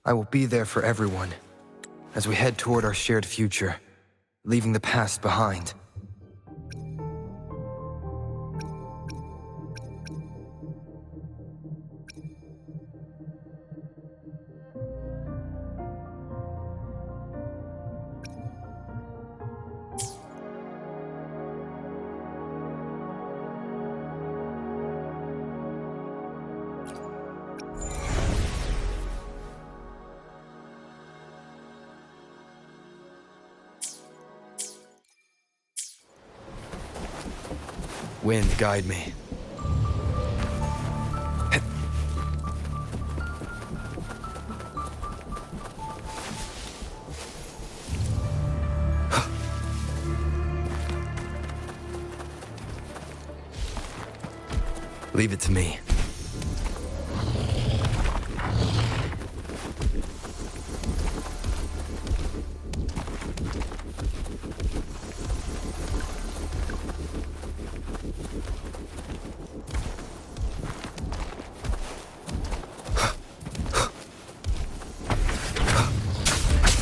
I will be there for everyone, as we head toward our shared future, leaving the past behind. Wind, guide me. Leave it to me.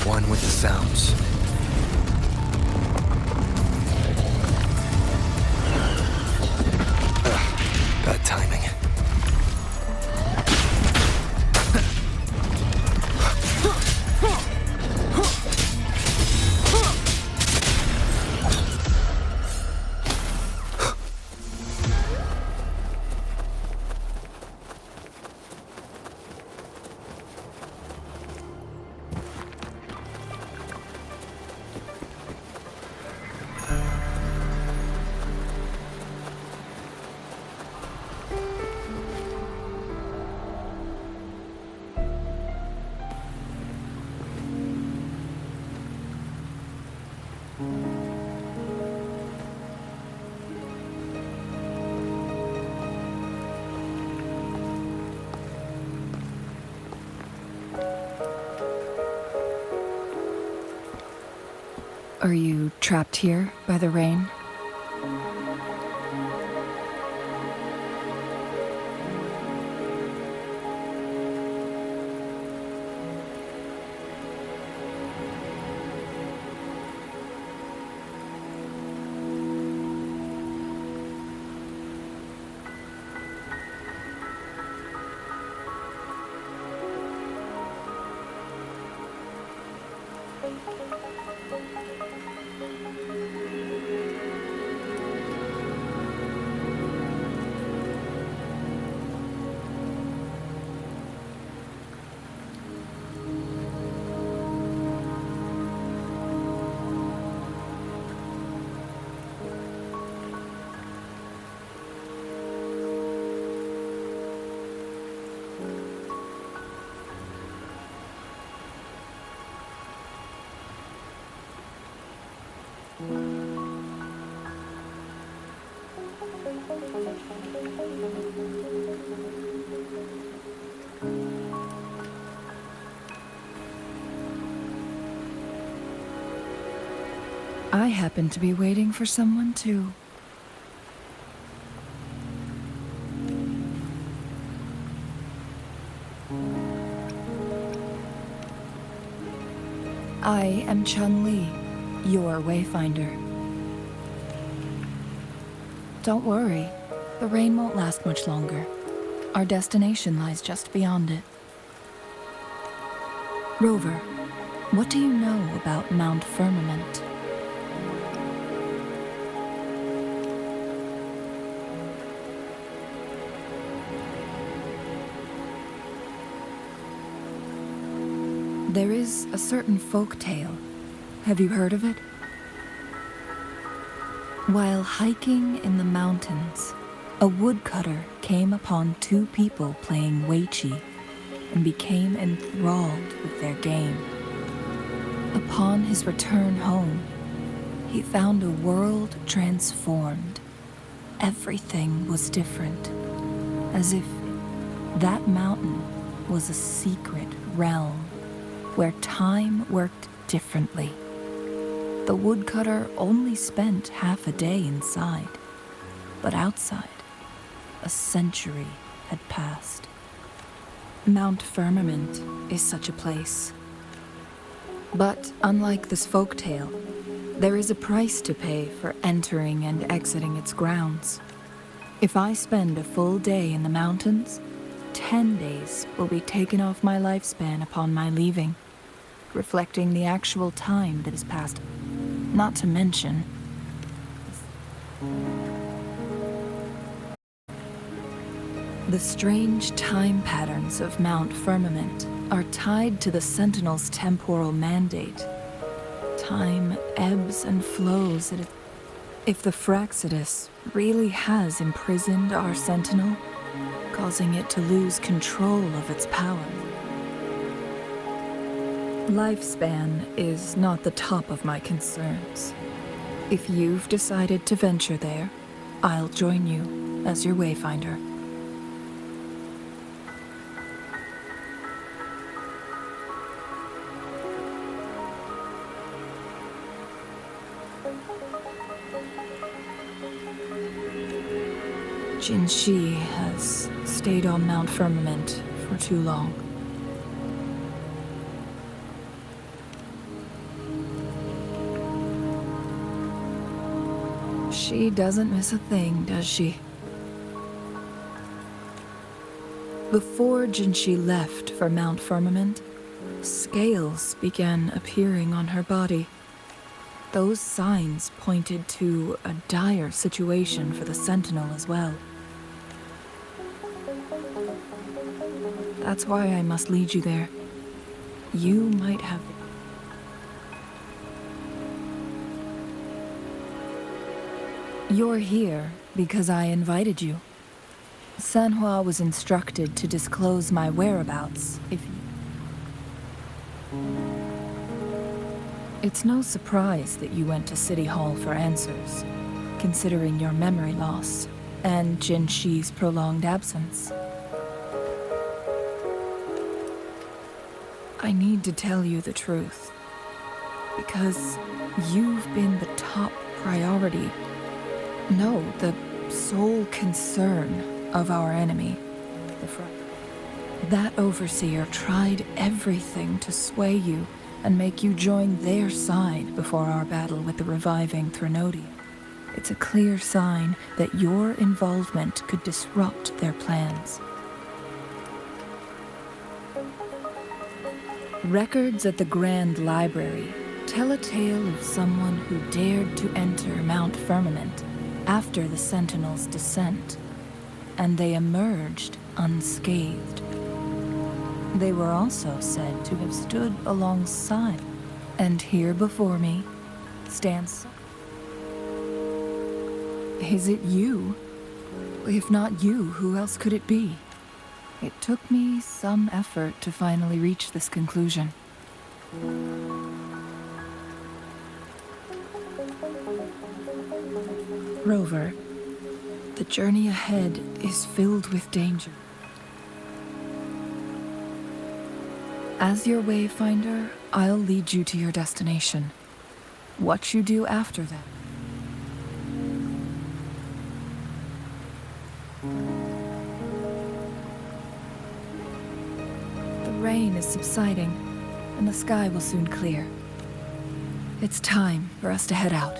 One with the sounds. Bad timing. Are you trapped here by the rain? I happen to be waiting for someone too. I am Chun-Li, your wayfinder. Don't worry, the rain won't last much longer. Our destination lies just beyond it. Rover, what do you know about Mount Firmament? There is a certain folk tale. Have you heard of it? While hiking in the mountains, a woodcutter came upon two people playing weiqi and became enthralled with their game. Upon his return home, he found a world transformed. Everything was different, as if that mountain was a secret realm where time worked differently. The woodcutter only spent half a day inside, but outside, a century had passed. Mount Firmament is such a place. But unlike this folktale, there is a price to pay for entering and exiting its grounds. If I spend a full day in the mountains, 10 days will be taken off my lifespan upon my leaving, reflecting the actual time that has passed. Not to mention, the strange time patterns of Mount Firmament are tied to the Sentinel's temporal mandate. Time ebbs and flows. If the Fraxidus really has imprisoned our Sentinel, causing it to lose control of its power. Lifespan is not the top of my concerns. If you've decided to venture there, I'll join you as your wayfinder. Jinhsi has stayed on Mount Firmament for too long. She doesn't miss a thing, does she? Before Jinhsi left for Mount Firmament, scales began appearing on her body. Those signs pointed to a dire situation for the Sentinel as well. That's why I must lead you there. You might have... You're here because I invited you. Sanhua was instructed to disclose my whereabouts if you... It's no surprise that you went to City Hall for answers, considering your memory loss and Jinhsi's prolonged absence. I need to tell you the truth, because you've been the top priority. No, the sole concern of our enemy, That overseer tried everything to sway you and make you join their side before our battle with the reviving Threnodian. It's a clear sign that your involvement could disrupt their plans. Records at the Grand Library tell a tale of someone who dared to enter Mount Firmament after the Sentinel's descent, and they emerged unscathed. They were also said to have stood alongside, and here before me stands... Is it you? If not you, who else could it be? It took me some effort to finally reach this conclusion. Rover, the journey ahead is filled with danger. As your wayfinder, I'll lead you to your destination. What you do after that. The rain is subsiding, and the sky will soon clear. It's time for us to head out.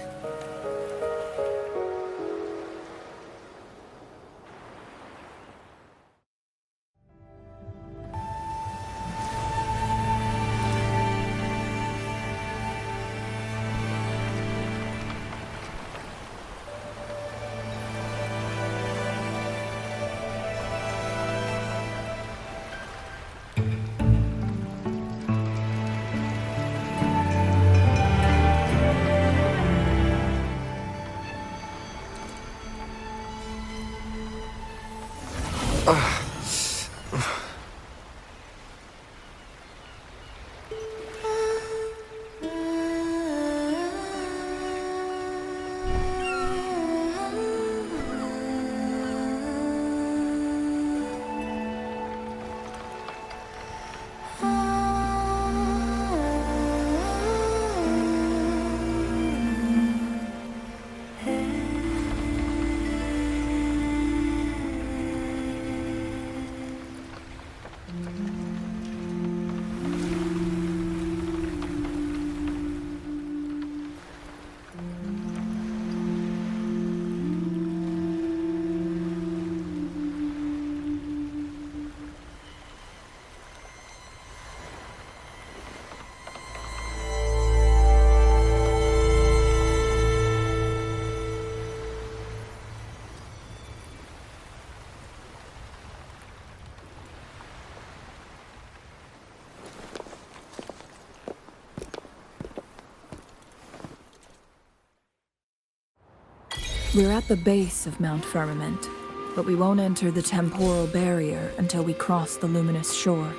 We're at the base of Mount Firmament, but we won't enter the temporal barrier until we cross the luminous shore.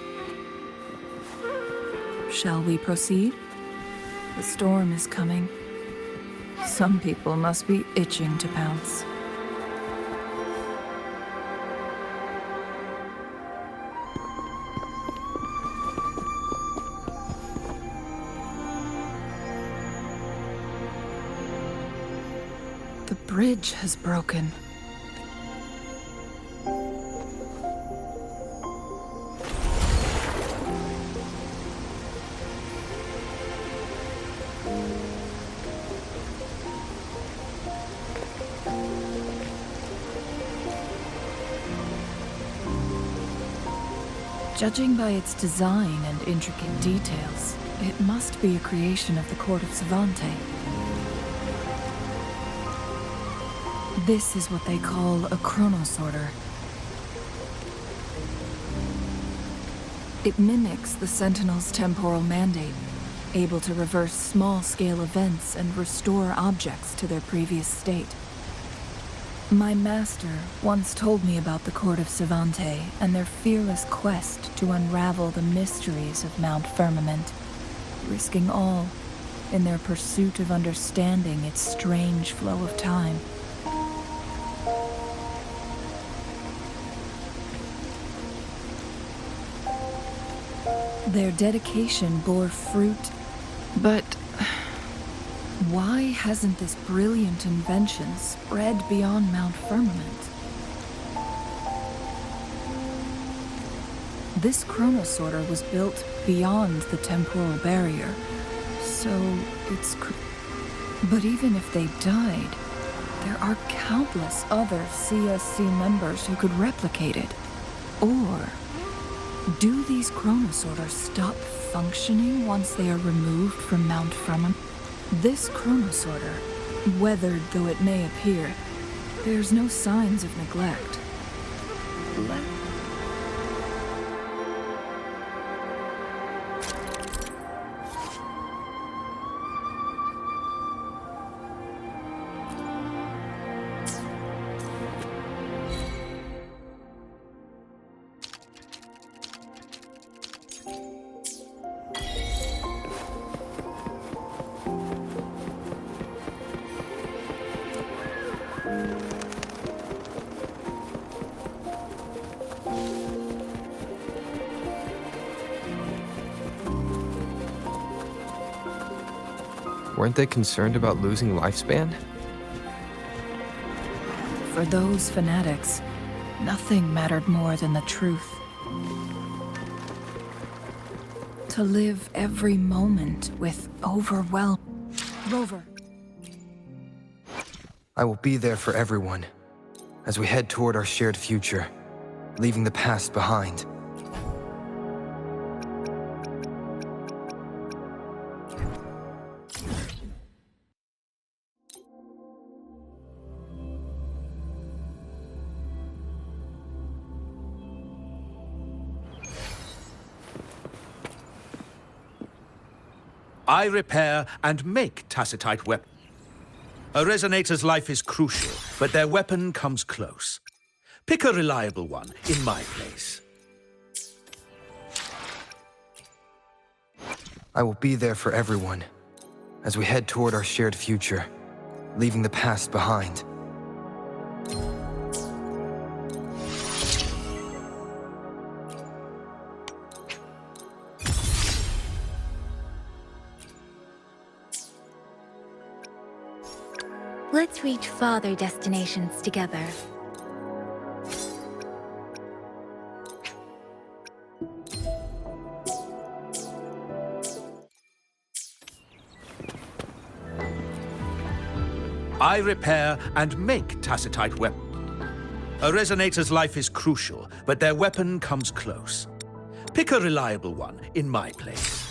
Shall we proceed? The storm is coming. Some people must be itching to pounce. The bridge has broken. Judging by its design and intricate details, it must be a creation of the court of Savante. This is what they call a chronosorter. It mimics the Sentinel's temporal mandate, able to reverse small-scale events and restore objects to their previous state. My master once told me about the court of Savante and their fearless quest to unravel the mysteries of Mount Firmament, risking all in their pursuit of understanding its strange flow of time. Their dedication bore fruit, but why hasn't this brilliant invention spread beyond Mount Firmament? This chronosorter was built beyond the temporal barrier, so but even if they died, there are countless other CSC members who could replicate it. Or do these chronosorters stop functioning once they are removed from Mount Firmament? This chronosorter, weathered though it may appear, bears no signs of neglect. Weren't they concerned about losing lifespan? For those fanatics, nothing mattered more than the truth. To live every moment with Rover. I will be there for everyone, as we head toward our shared future, leaving the past behind. I repair and make tacitite weapons. A resonator's life is crucial, but their weapon comes close. Pick a reliable one in my place. I will be there for everyone, as we head toward our shared future, leaving the past behind. Let's reach farther destinations together. I repair and make tacitite weapons. A resonator's life is crucial, but their weapon comes close. Pick a reliable one in my place.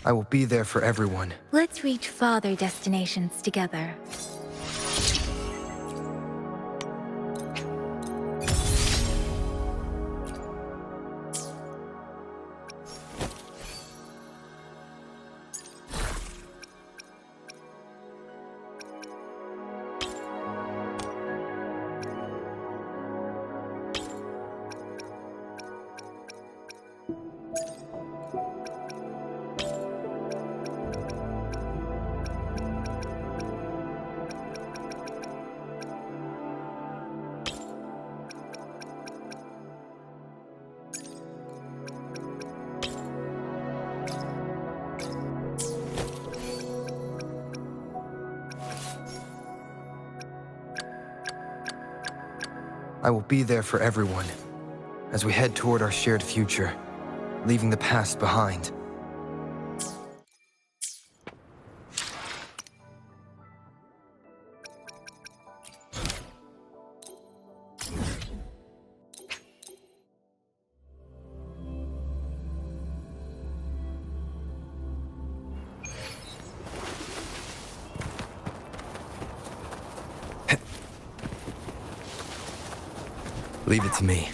I will be there for everyone. Let's reach farther destinations together. I will be there for everyone as we head toward our shared future, leaving the past behind. Leave it to me.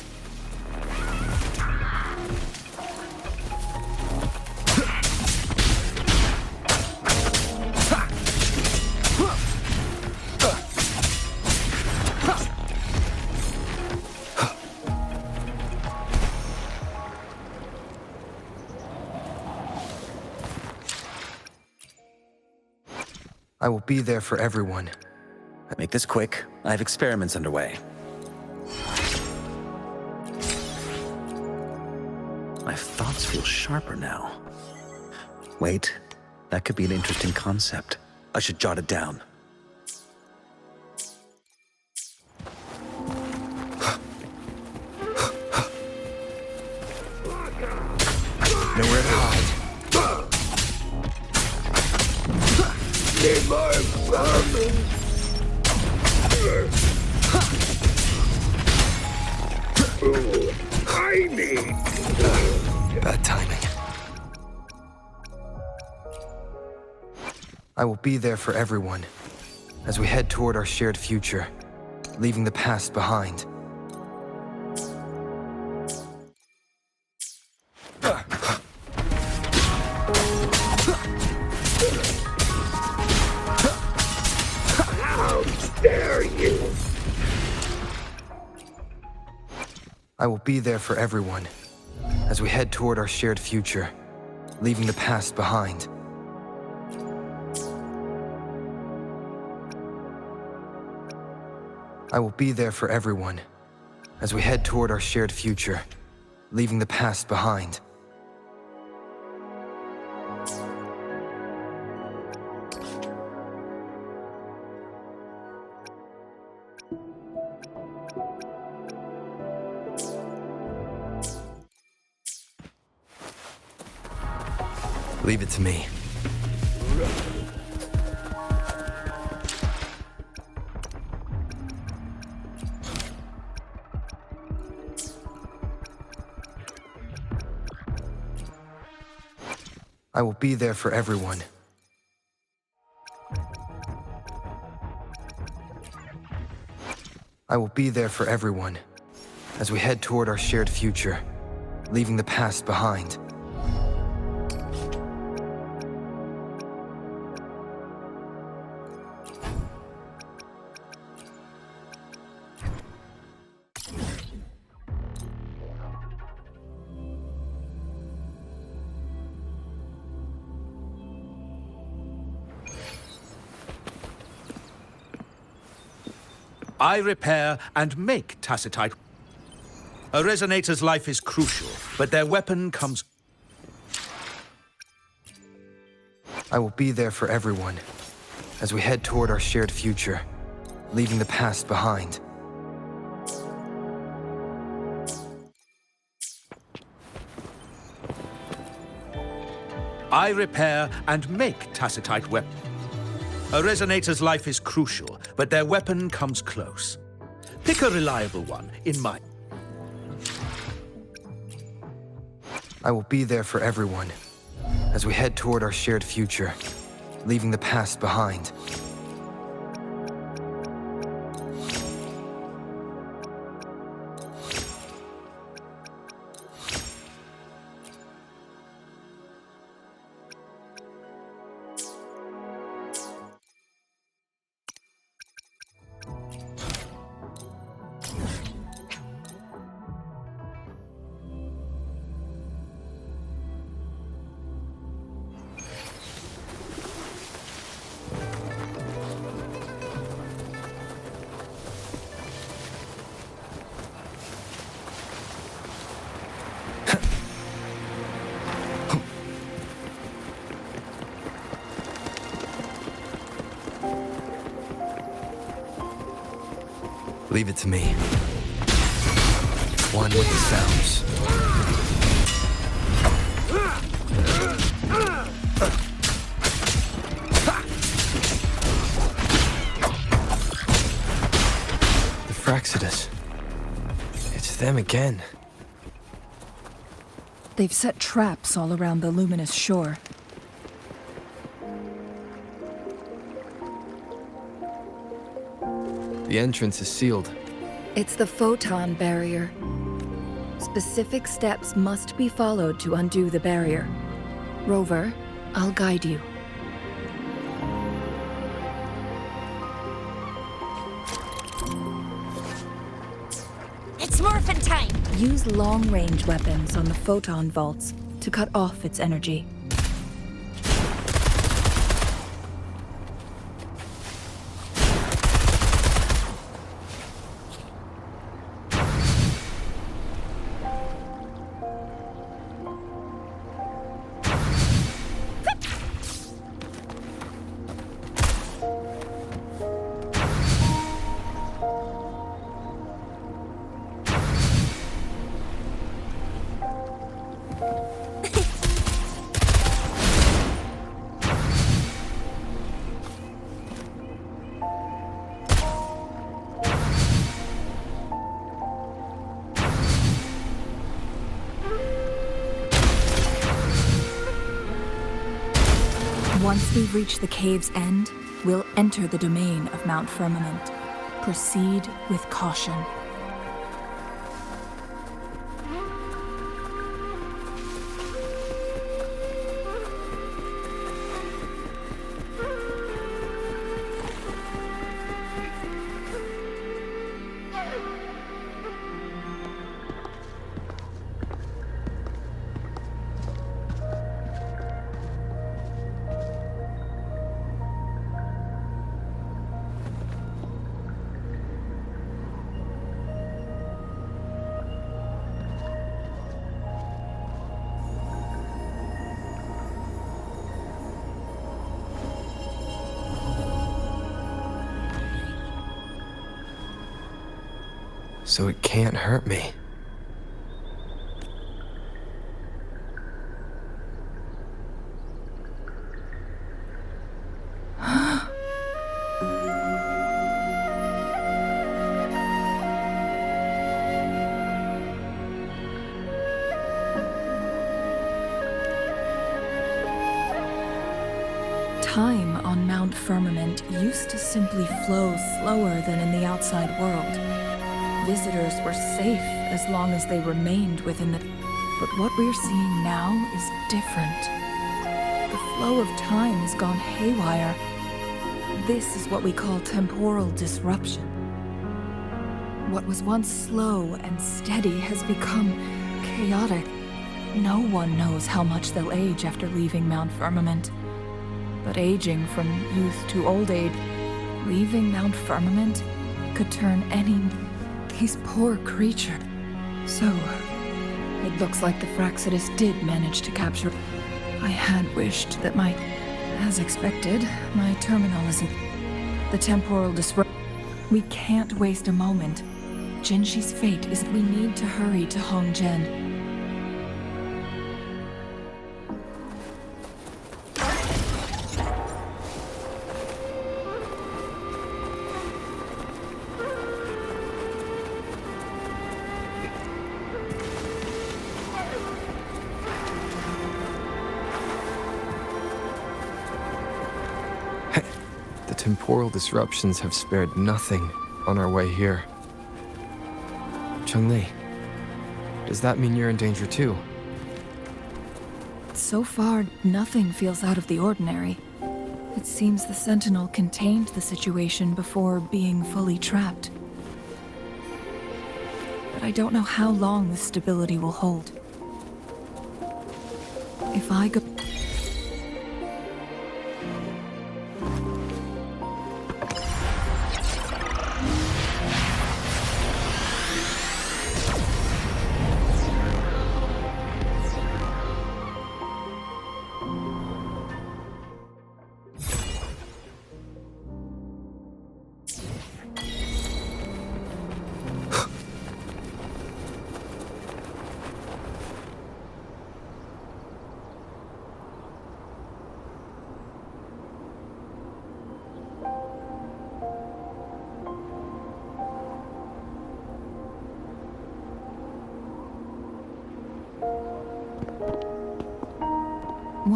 I will be there for everyone. Make this quick. I have experiments underway. My thoughts feel sharper now. Wait, that could be an interesting concept. I should jot it down. Nowhere to hide. Bad timing. I will be there for everyone as we head toward our shared future, leaving the past behind. How dare you! I will be there for everyone as we head toward our shared future, leaving the past behind. I will be there for everyone as we head toward our shared future, leaving the past behind. Leave it to me. I will be there for everyone. I will be there for everyone as we head toward our shared future, leaving the past behind. I repair and make tacitite. A resonator's life is crucial, but their weapon comes... I will be there for everyone as we head toward our shared future, leaving the past behind. I repair and make tacitite weapon. A resonator's life is crucial, but their weapon comes close. Pick a reliable one in mind. I will be there for everyone as we head toward our shared future, leaving the past behind. Leave it to me. one with the sounds. The Fraxidus. It's them again. They've set traps all around the luminous shore. The entrance is sealed. It's the photon barrier. Specific steps must be followed to undo the barrier. Rover, I'll guide you. It's morphin' time! Use long-range weapons on the photon vaults to cut off its energy. Once we reach the cave's end, we'll enter the domain of Mount Firmament. Proceed with caution. So it can't hurt me. Time on Mount Firmament used to simply flow slower than in the outside world. Visitors were safe as long as they remained within the... But what we're seeing now is different. The flow of time has gone haywire. This is what we call temporal disruption. What was once slow and steady has become chaotic. No one knows how much they'll age after leaving Mount Firmament. But aging from youth to old age, leaving Mount Firmament could turn any... These poor creatures. So, it looks like the Fraxidus did manage to capture... I had wished that as expected, my terminal isn't... The temporal disruption... We can't waste a moment. Jinhsi's fate is that we need to hurry to Hongzhen. The temporal disruptions have spared nothing on our way here. Chun-Li, does that mean you're in danger too? So far, nothing feels out of the ordinary. It seems the Sentinel contained the situation before being fully trapped. But I don't know how long this stability will hold. If I go...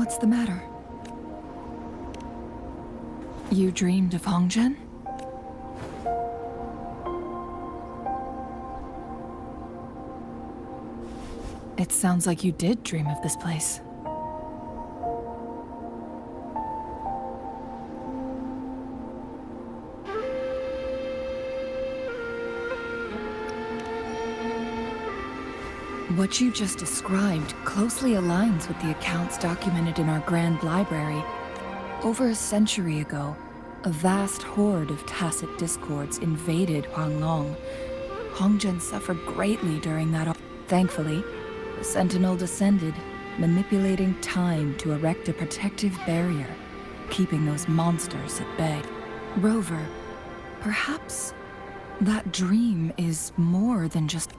What's the matter? You dreamed of Hongzhen? It sounds like you did dream of this place. What you just described closely aligns with the accounts documented in our Grand Library. Over a century ago, a vast horde of tacit discords invaded Huanglong. Hongzhen suffered greatly during that. Thankfully, the Sentinel descended, manipulating time to erect a protective barrier, keeping those monsters at bay. Rover, perhaps that dream is more than just...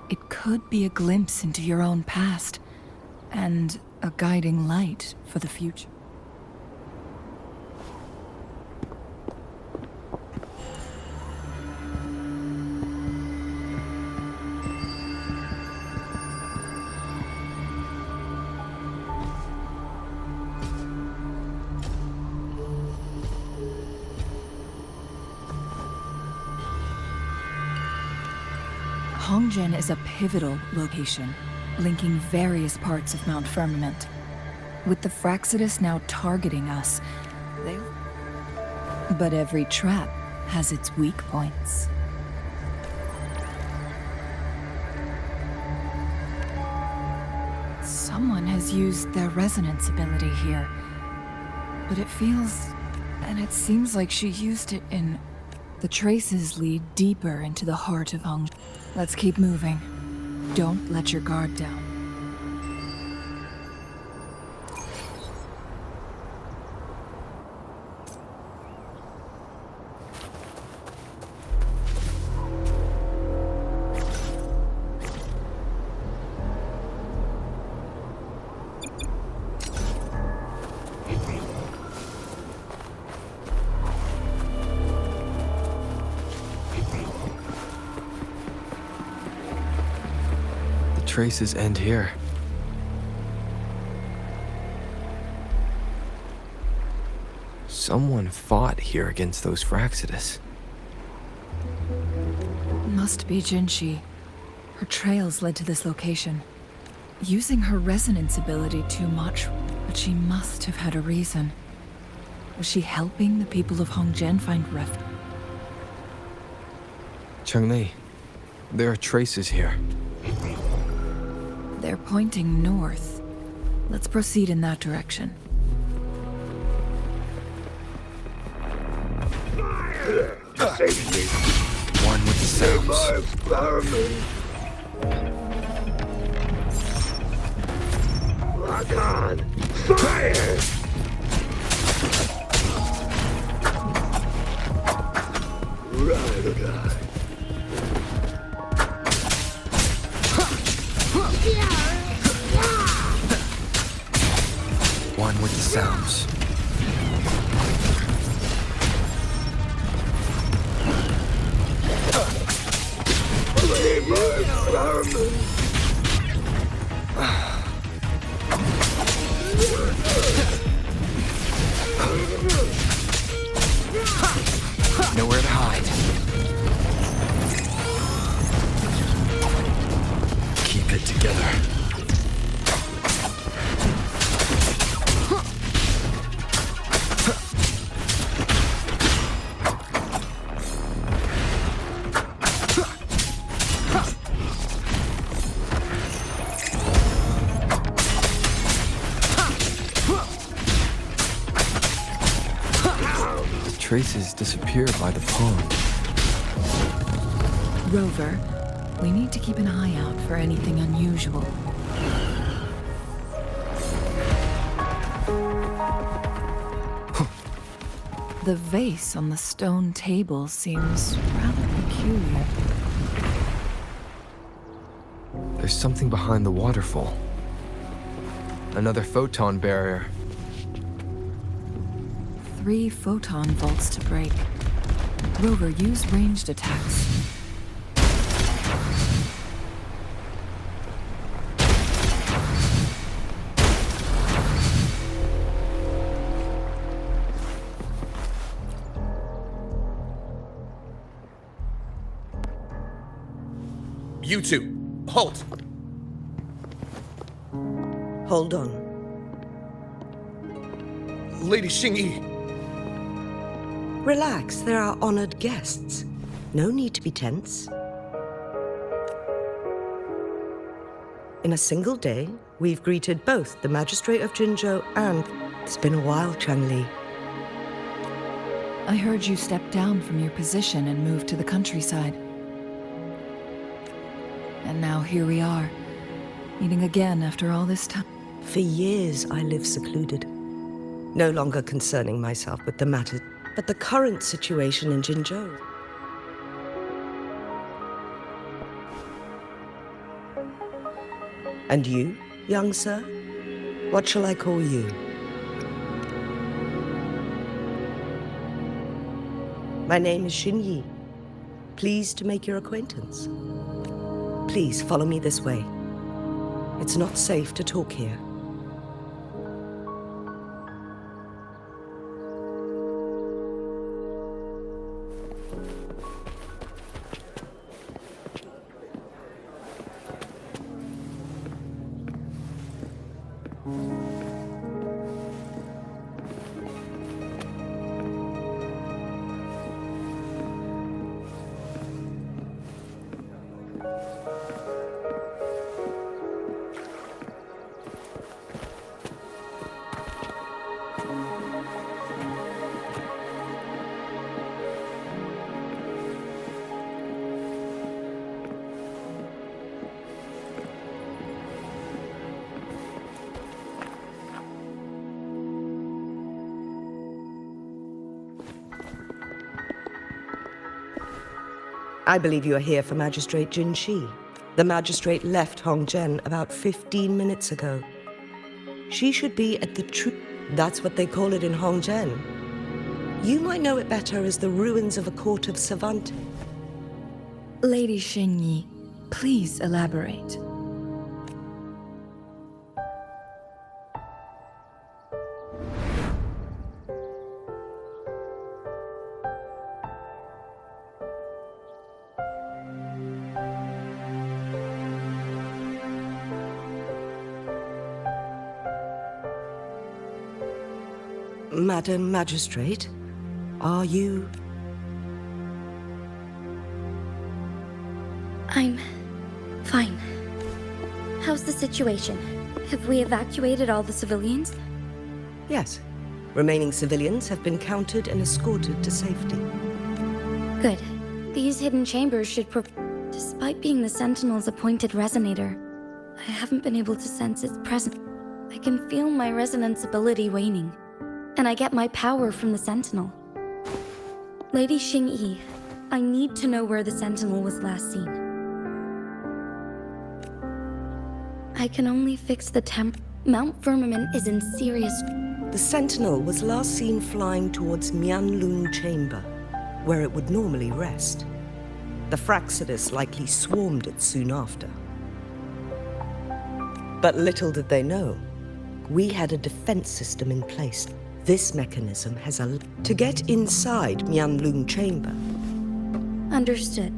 It could be a glimpse into your own past, and a guiding light for the future. Hongzhen is a pivotal location, linking various parts of Mount Firmament. With the Fraxidus now targeting us, But every trap has its weak points. Someone has used their resonance ability here, but it feels... and it seems like she used it in... The traces lead deeper into the heart of Hongzhen. Let's keep moving. Don't let your guard down. Traces end here. Someone fought here against those Fraxidus. Must be Jinhsi. Her trails led to this location. Using her resonance ability too much, but she must have had a reason. Was she helping the people of Hongzhen find refuge? Changli, there are traces here. They're pointing north. Let's proceed in that direction. Fire! Save me! One with the sounds. My vermin! Lock on! Fire! Ride or die. One with the sounds. Leave my vermin! Nowhere to hide. Keep it together. Traces disappeared by the pond. Rover, we need to keep an eye out for anything unusual. The vase on the stone table seems rather peculiar. There's something behind the waterfall. Another photon barrier. 3 photon vaults to break. Rover, use ranged attacks. You two, halt! Hold on. Lady Xingyi. Relax, they're our honored guests. No need to be tense. In a single day, we've greeted both the Magistrate of Jinzhou and... It's been a while, Changli. I heard you stepped down from your position and moved to the countryside. And now here we are, meeting again after all this time. For years, I lived secluded, no longer concerning myself with the matter, but the current situation in Jinzhou. And you, young sir? What shall I call you? My name is Xinyi. Pleased to make your acquaintance. Please follow me this way. It's not safe to talk here. I believe you are here for Magistrate Jinhsi. The magistrate left Hongzhen about 15 minutes ago. She should be at the That's what they call it in Hongzhen. You might know it better as the ruins of a court of Savante. Lady Xingyi, please elaborate. Madam Magistrate, are you... I'm fine. How's the situation? Have we evacuated all the civilians? Yes. Remaining civilians have been counted and escorted to safety. Good. These hidden chambers should Despite being the Sentinel's appointed resonator, I haven't been able to sense its presence. I can feel my resonance ability waning, and I get my power from the Sentinel. Lady Xingyi, I need to know where the Sentinel was last seen. I can only fix the Mount Firmament is in serious... The Sentinel was last seen flying towards Mianlun Chamber, where it would normally rest. The Fraxidus likely swarmed it soon after. But little did they know, we had a defense system in place. This mechanism has to get inside Mianlun Chamber. Understood.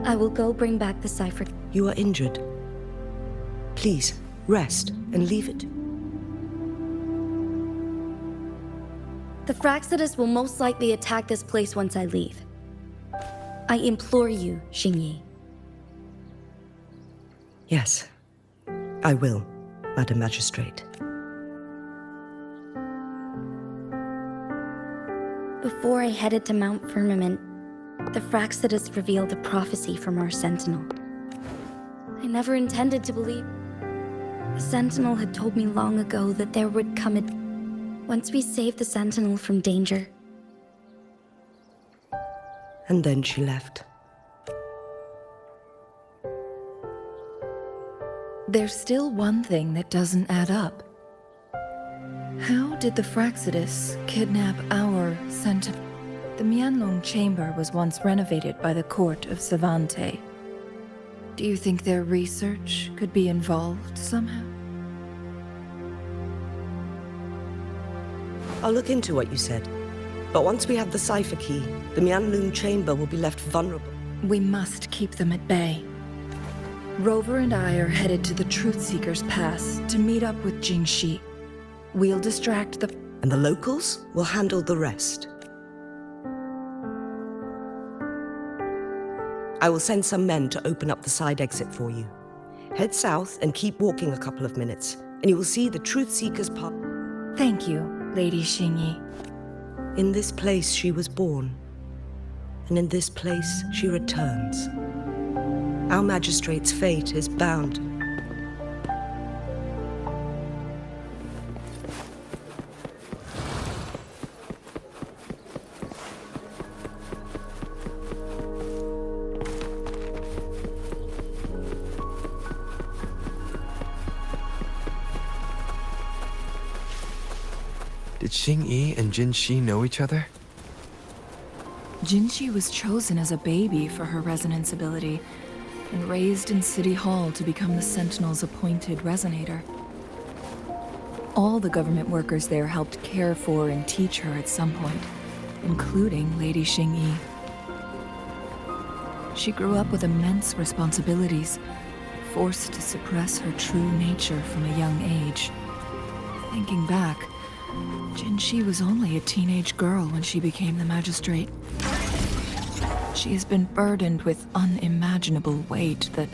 I will go bring back the cipher. You are injured. Please, rest and leave it. The Fraxidus will most likely attack this place once I leave. I implore you, Xingyi. Yes, I will, Madam Magistrate. Before I headed to Mount Firmament, the Fraxidus revealed a prophecy from our Sentinel. I never intended to believe. The Sentinel had told me long ago that there would come once we saved the Sentinel from danger. And then she left. There's still one thing that doesn't add up. How did the Fraxidus kidnap our Sentinel? The Mianlong Chamber was once renovated by the court of Savante. Do you think their research could be involved somehow? I'll look into what you said. But once we have the cipher key, the Mianlun Chamber will be left vulnerable. We must keep them at bay. Rover and I are headed to the Truth Seeker's Pass to meet up with Jinhsi. We'll distract the... And the locals will handle the rest. I will send some men to open up the side exit for you. Head south and keep walking a couple of minutes, and you will see the Truth Seeker's path. Thank you, Lady Xingyi. In this place she was born, and in this place she returns. Our magistrate's fate is bound. Did Xingyi and Jinhsi know each other? Jinhsi was chosen as a baby for her resonance ability and raised in City Hall to become the Sentinel's appointed resonator. All the government workers there helped care for and teach her at some point, including Lady Xingyi. She grew up with immense responsibilities, forced to suppress her true nature from a young age. Thinking back, Jinhsi was only a teenage girl when she became the magistrate. She has been burdened with unimaginable weight that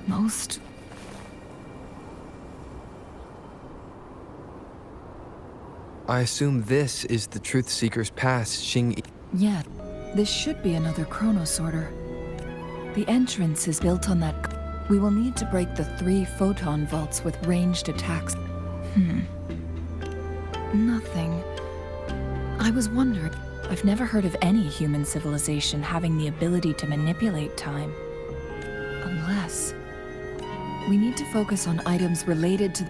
most... I assume this is the Truth Seeker's Pass, Xingyi. Yeah, this should be another chronosorter. The entrance is built on that... We will need to break the 3 photon vaults with ranged attacks. Nothing. I was wondering, I've never heard of any human civilization having the ability to manipulate time. Unless... We need to focus on items related to...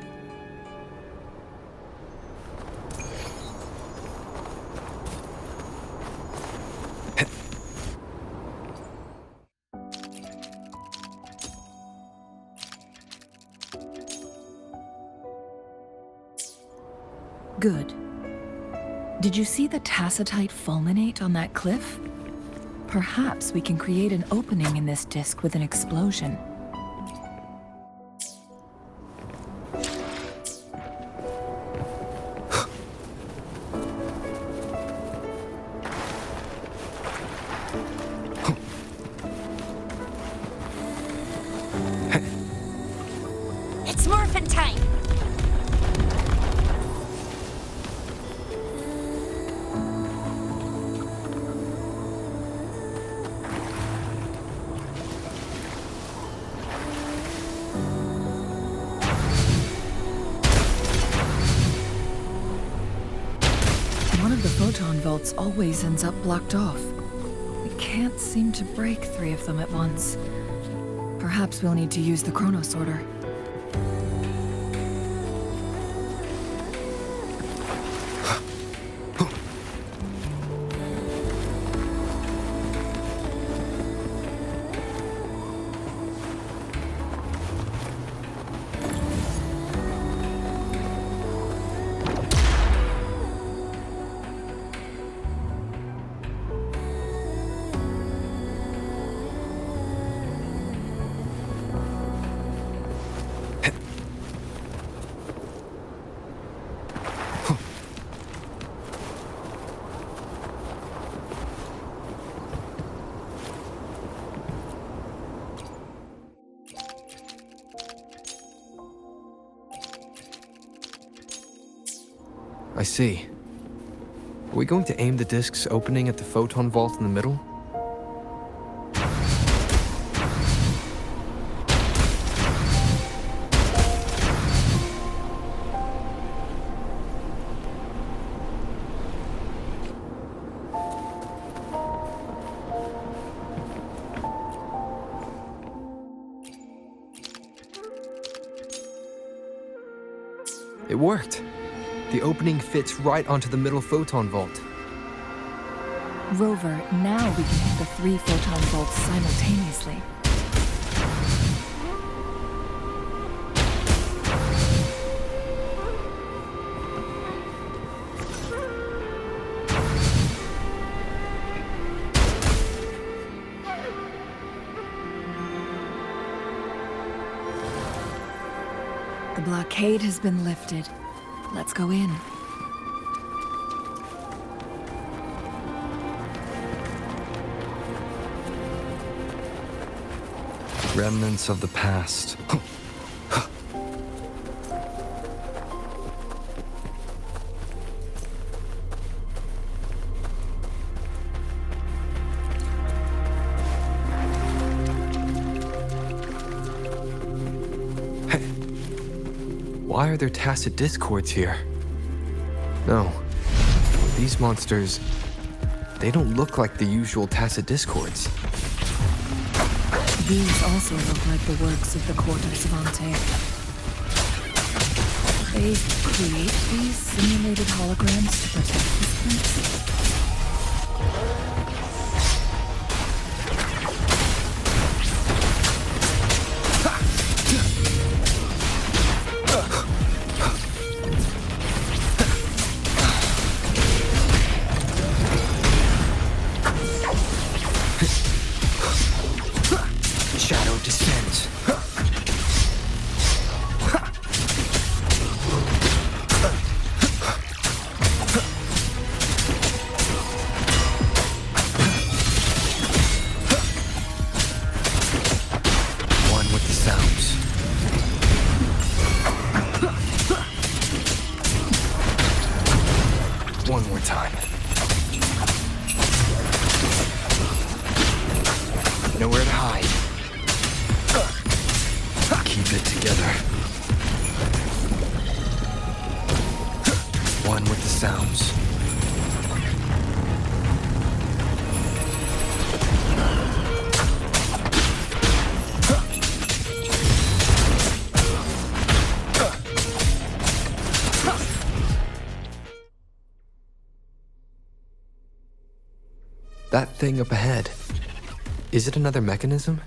Good. Did you see the tacitite fulminate on that cliff? Perhaps we can create an opening in this disk with an explosion. It's morphin' time! One of the photon vaults always ends up blocked off. We can't seem to break 3 of them at once. Perhaps we'll need to use the chronosorter. I see. Are we going to aim the disk's opening at the photon vault in the middle? It worked. The opening fits right onto the middle photon vault. Rover, now we can hit the 3 photon vaults simultaneously. The blockade has been lifted. Let's go in. Remnants of the past. Why are there tacit discords here? No. These monsters, they don't look like the usual tacit discords. These also look like the works of the Quarters of Ante. They create these simulated holograms to protect this place? Shadow descends. One with the sounds. One more time. Nowhere to hide. Keep it together. One with the sounds. That thing up ahead. Is it another mechanism?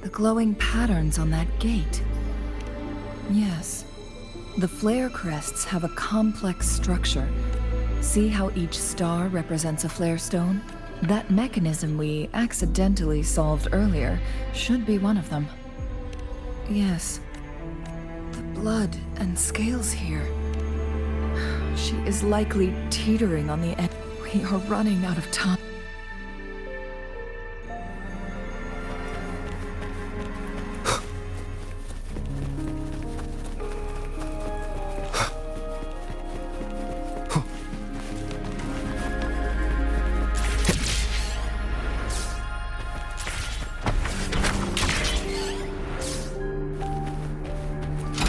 The glowing patterns on that gate. Yes. The flare crests have a complex structure. See how each star represents a flare stone? That mechanism we accidentally solved earlier should be one of them. Yes. The blood and scales here. She is likely teetering on the edge. We are running out of time.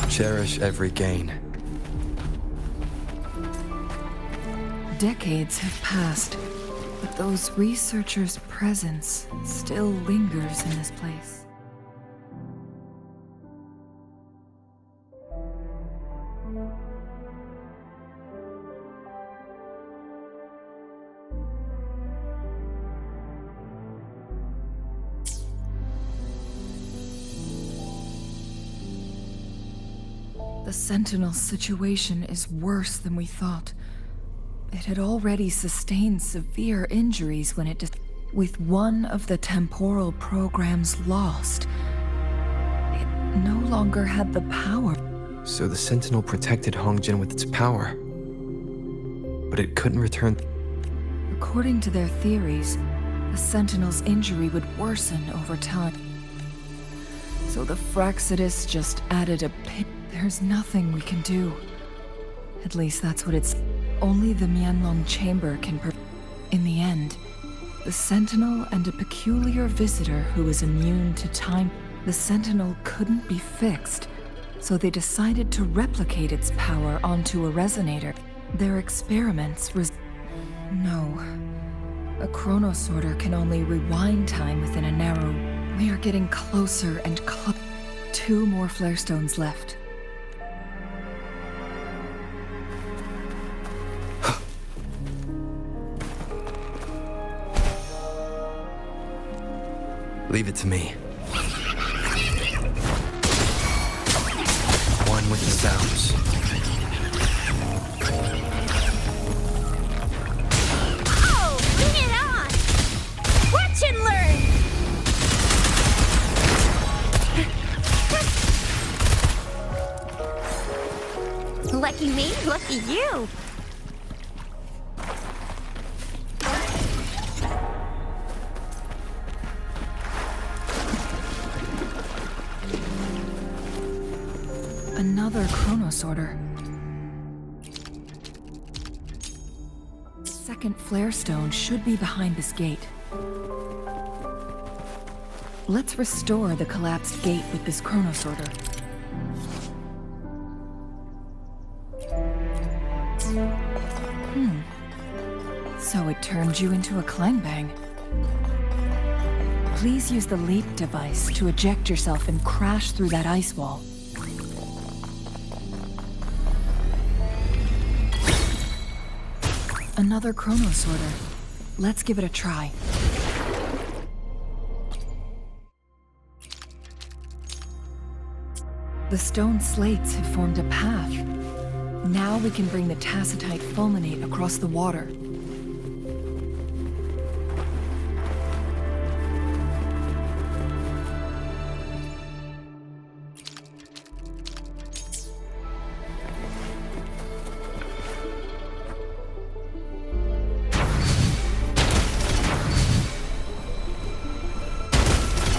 Cherish every gain. Decades have passed, but those researchers' presence still lingers in this place. The Sentinel situation is worse than we thought. It had already sustained severe injuries when it with one of the temporal programs lost. It no longer had the power. So the Sentinel protected Hongjin with its power. But it couldn't return. According to their theories, the Sentinel's injury would worsen over time. So the Fraxidus just added a pin. There's nothing we can do. At least that's what it's... Only the Mianlong Chamber can In the end, the Sentinel and a peculiar visitor who was immune to time... The Sentinel couldn't be fixed, so they decided to replicate its power onto a resonator. Their experiments No. A chronosorter can only rewind time within a narrow... We are getting closer and closer. 2 more flare stones left. Leave it to me. One with the sounds. Lucky you! Another chronosorter. Second flare stone should be behind this gate. Let's restore the collapsed gate with this chronosorter. So it turned you into a Kleinbang. Please use the leap device to eject yourself and crash through that ice wall. Another chronosorter. Let's give it a try. The stone slates have formed a path. Now we can bring the tacitite fulminate across the water.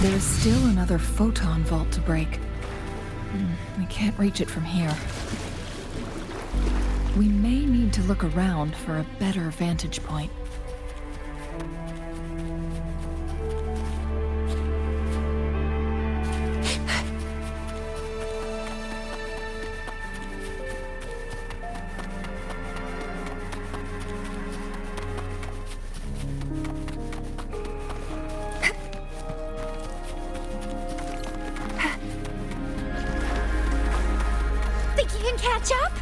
There is still another photon vault to break. We can't reach it from here. We may need to look around for a better vantage point. Think you can catch up?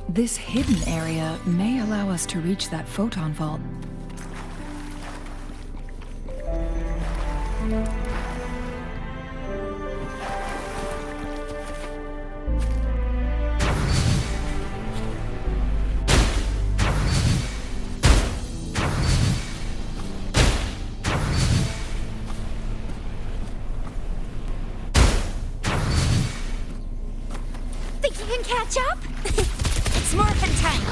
This hidden area may allow us to reach that photon vault. Think you can catch up? It's morphin' time!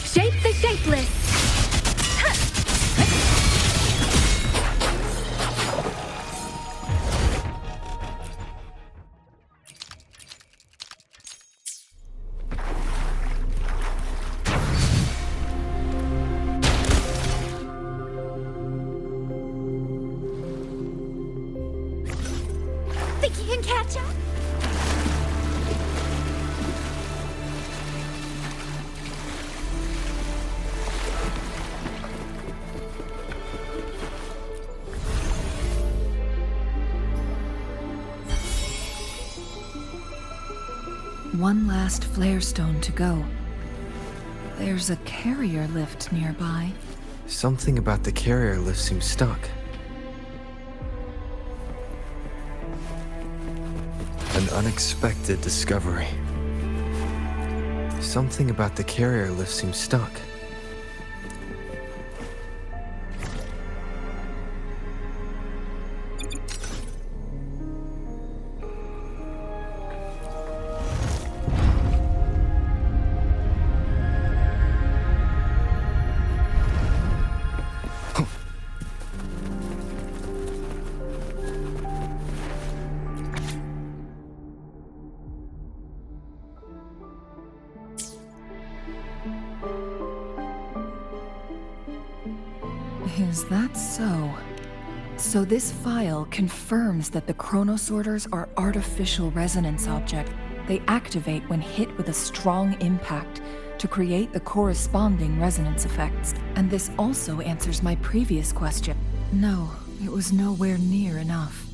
Shape the shapeless! Think you can catch up? One last flare stone to go. There's a carrier lift nearby. Something about the carrier lift seems stuck. An unexpected discovery. Something about the carrier lift seems stuck. Is that so? So this file confirms that the chronosorters are artificial resonance objects. They activate when hit with a strong impact to create the corresponding resonance effects. And this also answers my previous question. No, it was nowhere near enough.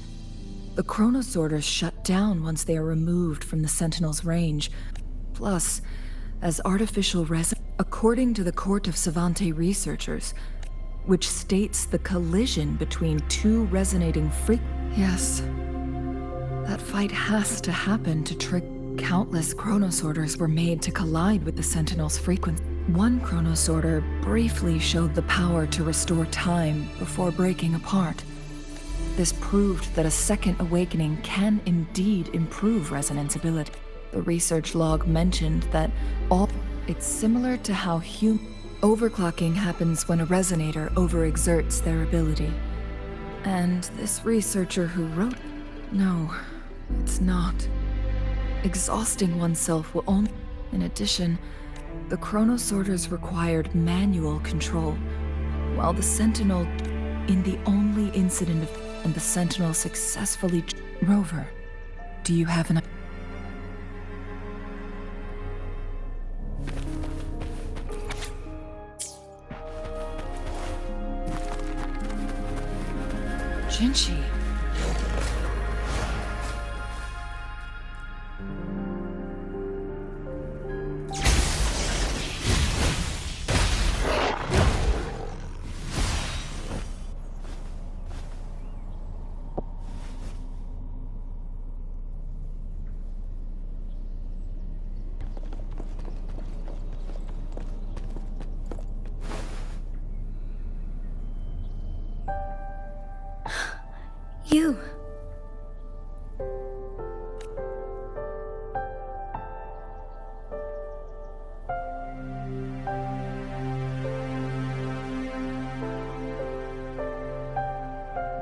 The chronosorters shut down once they are removed from the Sentinel's range. Plus, as artificial resonance, according to the Court of Savante researchers, which states the collision between two resonating Yes. That fight has to happen to trigger. Countless chronosorters were made to collide with the Sentinel's frequency. One chronosorter briefly showed the power to restore time before breaking apart. This proved that a second awakening can indeed improve resonance ability. The research log mentioned that it's similar to how overclocking happens when a resonator overexerts their ability. And this researcher who wrote... No, it's not. Exhausting oneself will only... In addition, the chronosorters required manual control, while the Sentinel, in the only incident of... And the Sentinel successfully... Rover, do you have an... Jinhsi. You.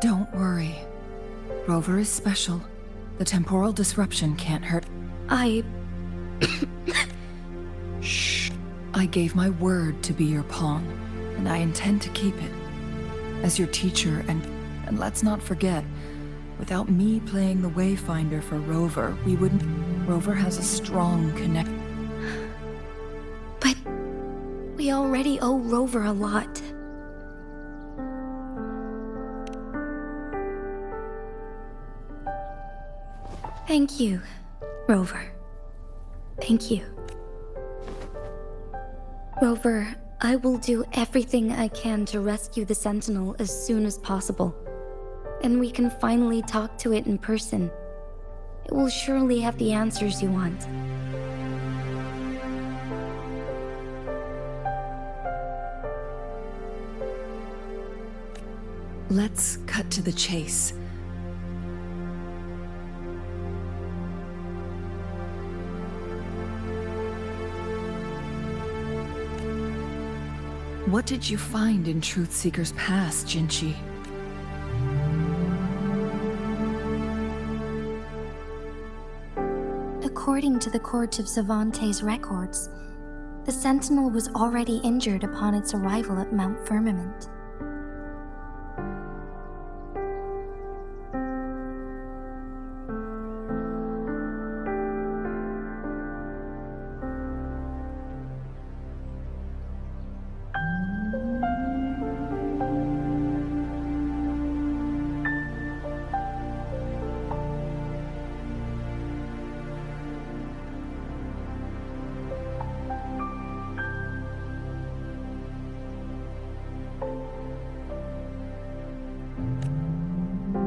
Don't worry. Rover is special. The temporal disruption can't hurt. Shh. I gave my word to be your pawn, and I intend to keep it. As your teacher, and let's not forget, without me playing the Wayfinder for Rover, we wouldn't... Rover has a strong connect... But we already owe Rover a lot. Thank you, Rover. Thank you. Rover, I will do everything I can to rescue the Sentinel as soon as possible. And we can finally talk to it in person. It will surely have the answers you want. Let's cut to the chase. What did you find in Truthseeker's past, Jinhsi? According to the Court of Savante's records, the Sentinel was already injured upon its arrival at Mount Firmament.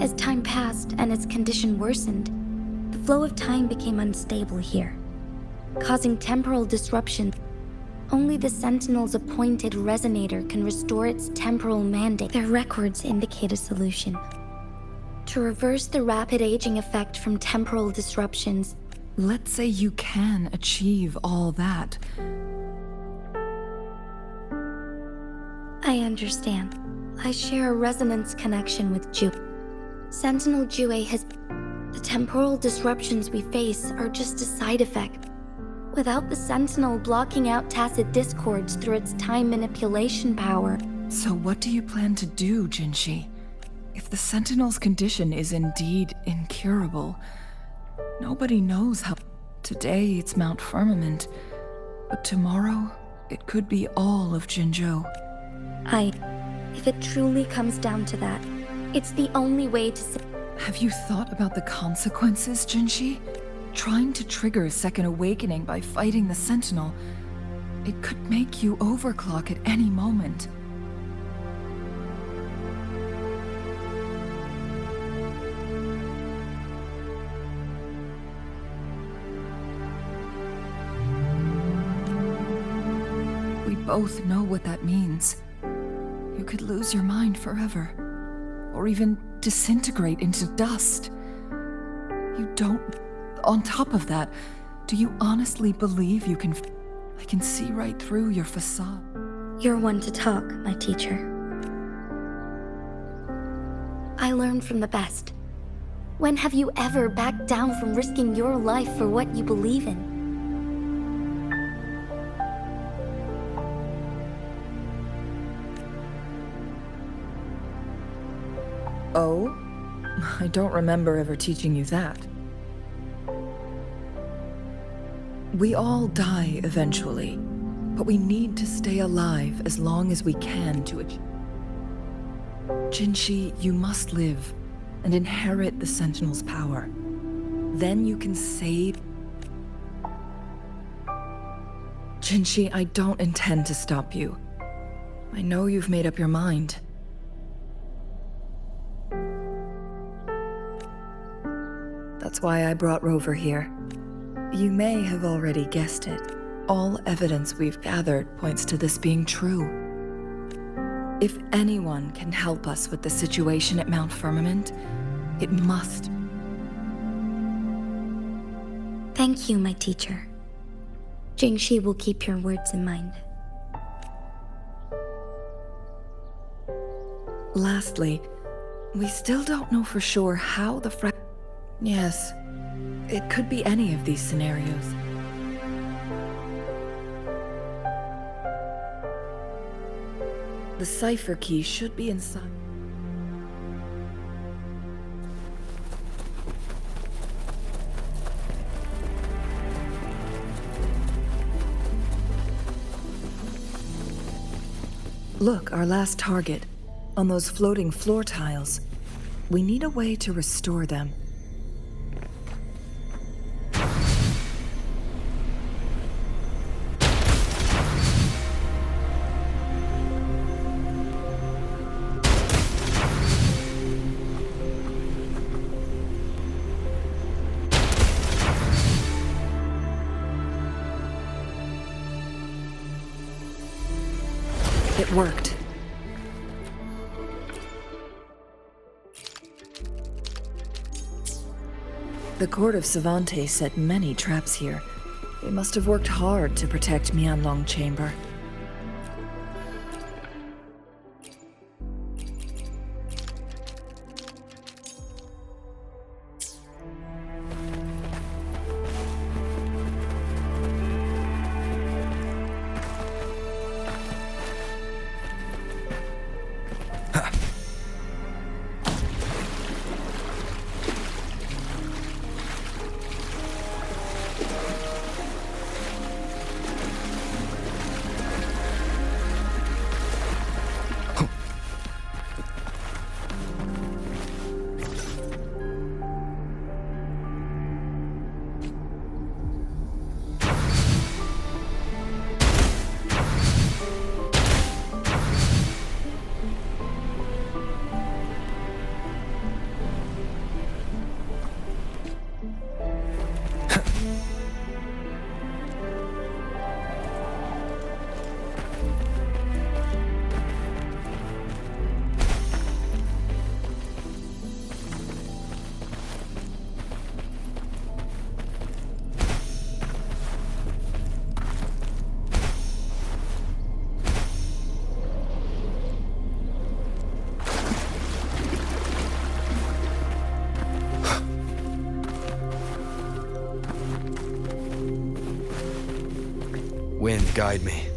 As time passed and its condition worsened, the flow of time became unstable here, causing temporal disruption. Only the Sentinel's appointed resonator can restore its temporal mandate. Their records indicate a solution. To reverse the rapid aging effect from temporal disruptions, let's say you can achieve all that. I understand. I share a resonance connection with Ju. Sentinel Jué has... The temporal disruptions we face are just a side effect. Without the Sentinel blocking out tacit discords through its time manipulation power... So what do you plan to do, Jinhsi? If the Sentinel's condition is indeed incurable, nobody knows how... Today it's Mount Firmament, but tomorrow it could be all of Jinzhou. If it truly comes down to that, it's the only way to... Have you thought about the consequences, Jinhsi? Trying to trigger a second awakening by fighting the Sentinel, it could make you overclock at any moment. both know what that means. You could lose your mind forever, or even disintegrate into dust. You don't... On top of that, do you honestly believe you can... I can see right through your facade. You're one to talk, my teacher. I learned from the best. When have you ever backed down from risking your life for what you believe in? Oh? I don't remember ever teaching you that. We all die eventually, but we need to stay alive as long as we can to achieve. Jinhsi, you must live and inherit the Sentinel's power. Then you can save... Jinhsi, I don't intend to stop you. I know you've made up your mind. That's why I brought Rover here. You may have already guessed it. All evidence we've gathered points to this being true. If anyone can help us with the situation at Mount Firmament, it must. Thank you, my teacher. Jinhsi will keep your words in mind. Lastly, we still don't know for sure how the Yes, it could be any of these scenarios. The cipher key should be inside. Look, our last target. On those floating floor tiles. We need a way to restore them. It worked. The Court of Savante set many traps here. They must have worked hard to protect Mianlong Chamber. Wind, guide me.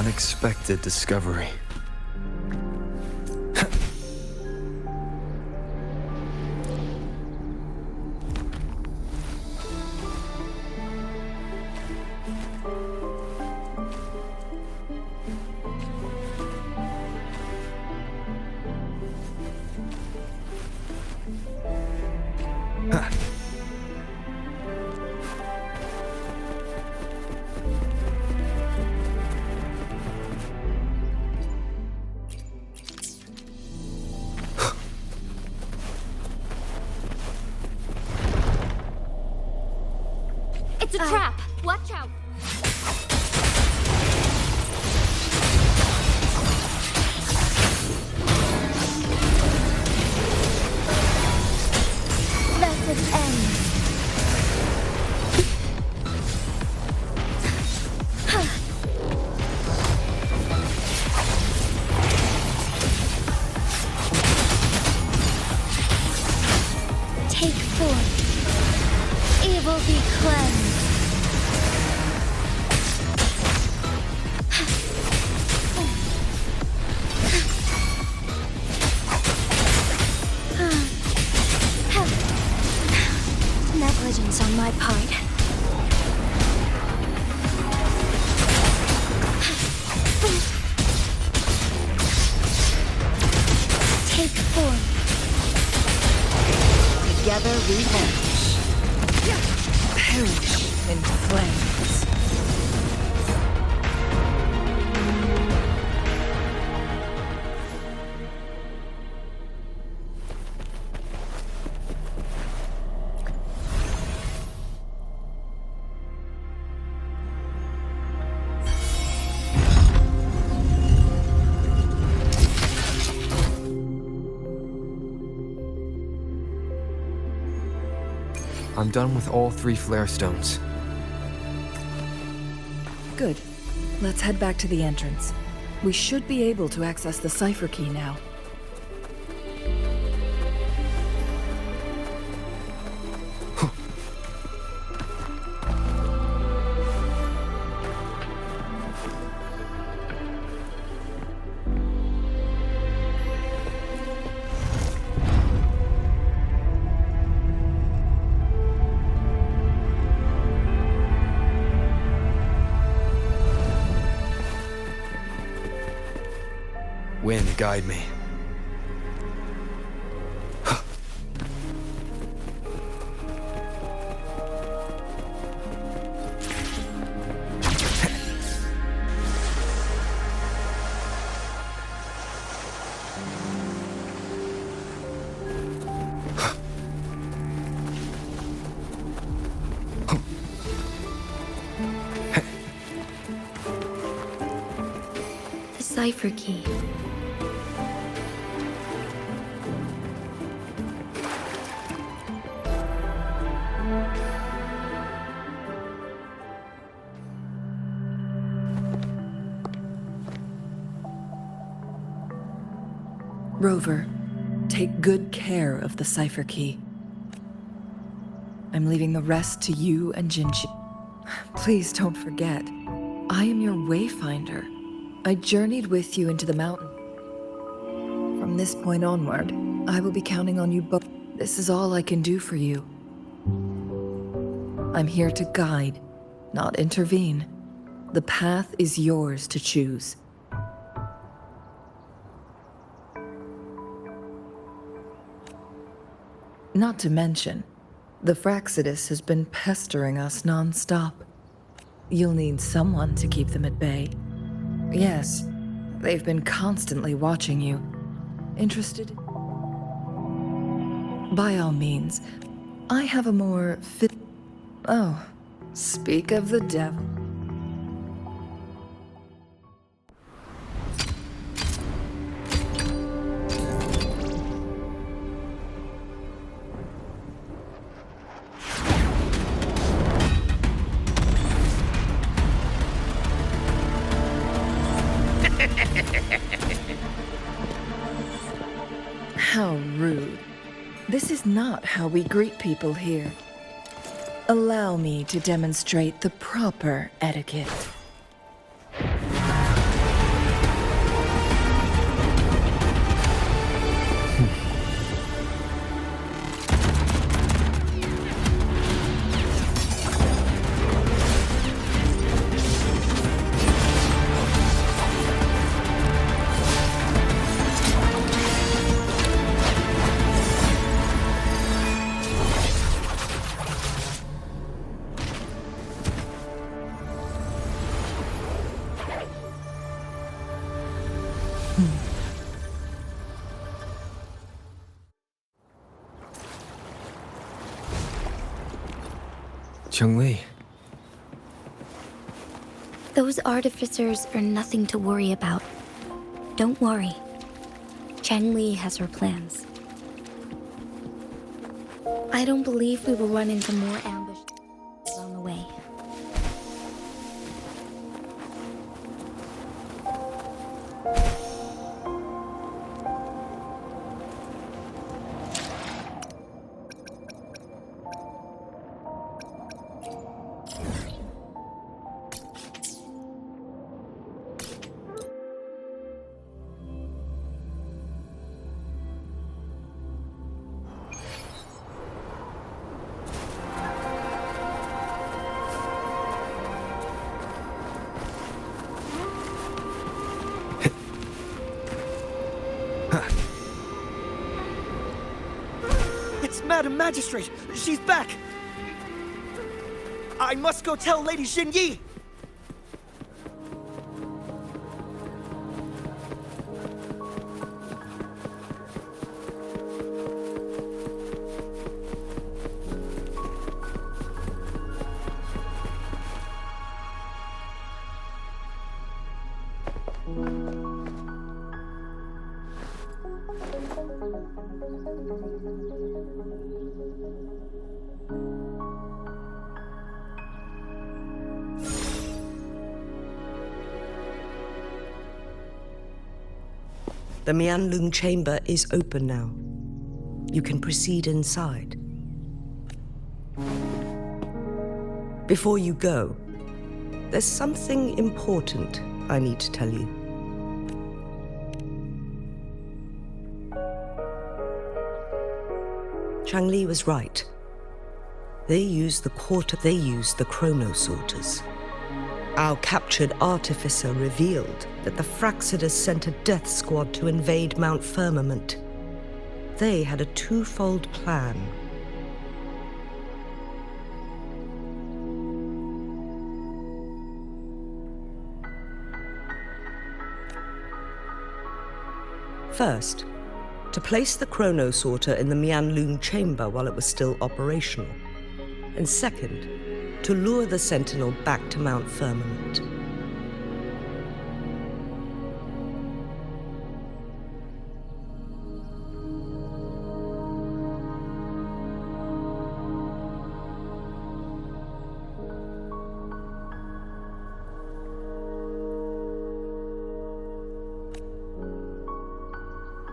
unexpected discovery. It's a trap! Watch out! Let it end. Take forth. Evil be cleansed. Negligence on my part. Take form. Together we perish in flames. I'm done with all 3 flare stones. Good. Let's head back to the entrance. We should be able to access the cipher key now. Wind, guide me. The cipher key. Rover, take good care of the cipher key. I'm leaving the rest to you and Jinhsi. Please don't forget, I am your wayfinder. I journeyed with you into the mountain. From this point onward, I will be counting on you both. This is all I can do for you. I'm here to guide, not intervene. The path is yours to choose. Not to mention, the Fraxidus has been pestering us non-stop. You'll need someone to keep them at bay. Yes, they've been constantly watching you. Interested? By all means, I have a more fit... Oh, speak of the devil. How rude. This is not how we greet people here. Allow me to demonstrate the proper etiquette. Chun-Li. Those artificers are nothing to worry about. Don't worry. Chang-Li has her plans. I don't believe we will run into more ambushes on the way. It's Madam Magistrate! She's back! I must go tell Lady Jinhsi! The Mianlung chamber is open now. You can proceed inside. Before you go, there's something important I need to tell you. Chang-Li was right. They use the chronosorters. Our captured artificer revealed that the Fraxidus sent a death squad to invade Mount Firmament. They had a twofold plan. First, to place the chronosorter in the Mianlung chamber while it was still operational. And second, to lure the Sentinel back to Mount Firmament.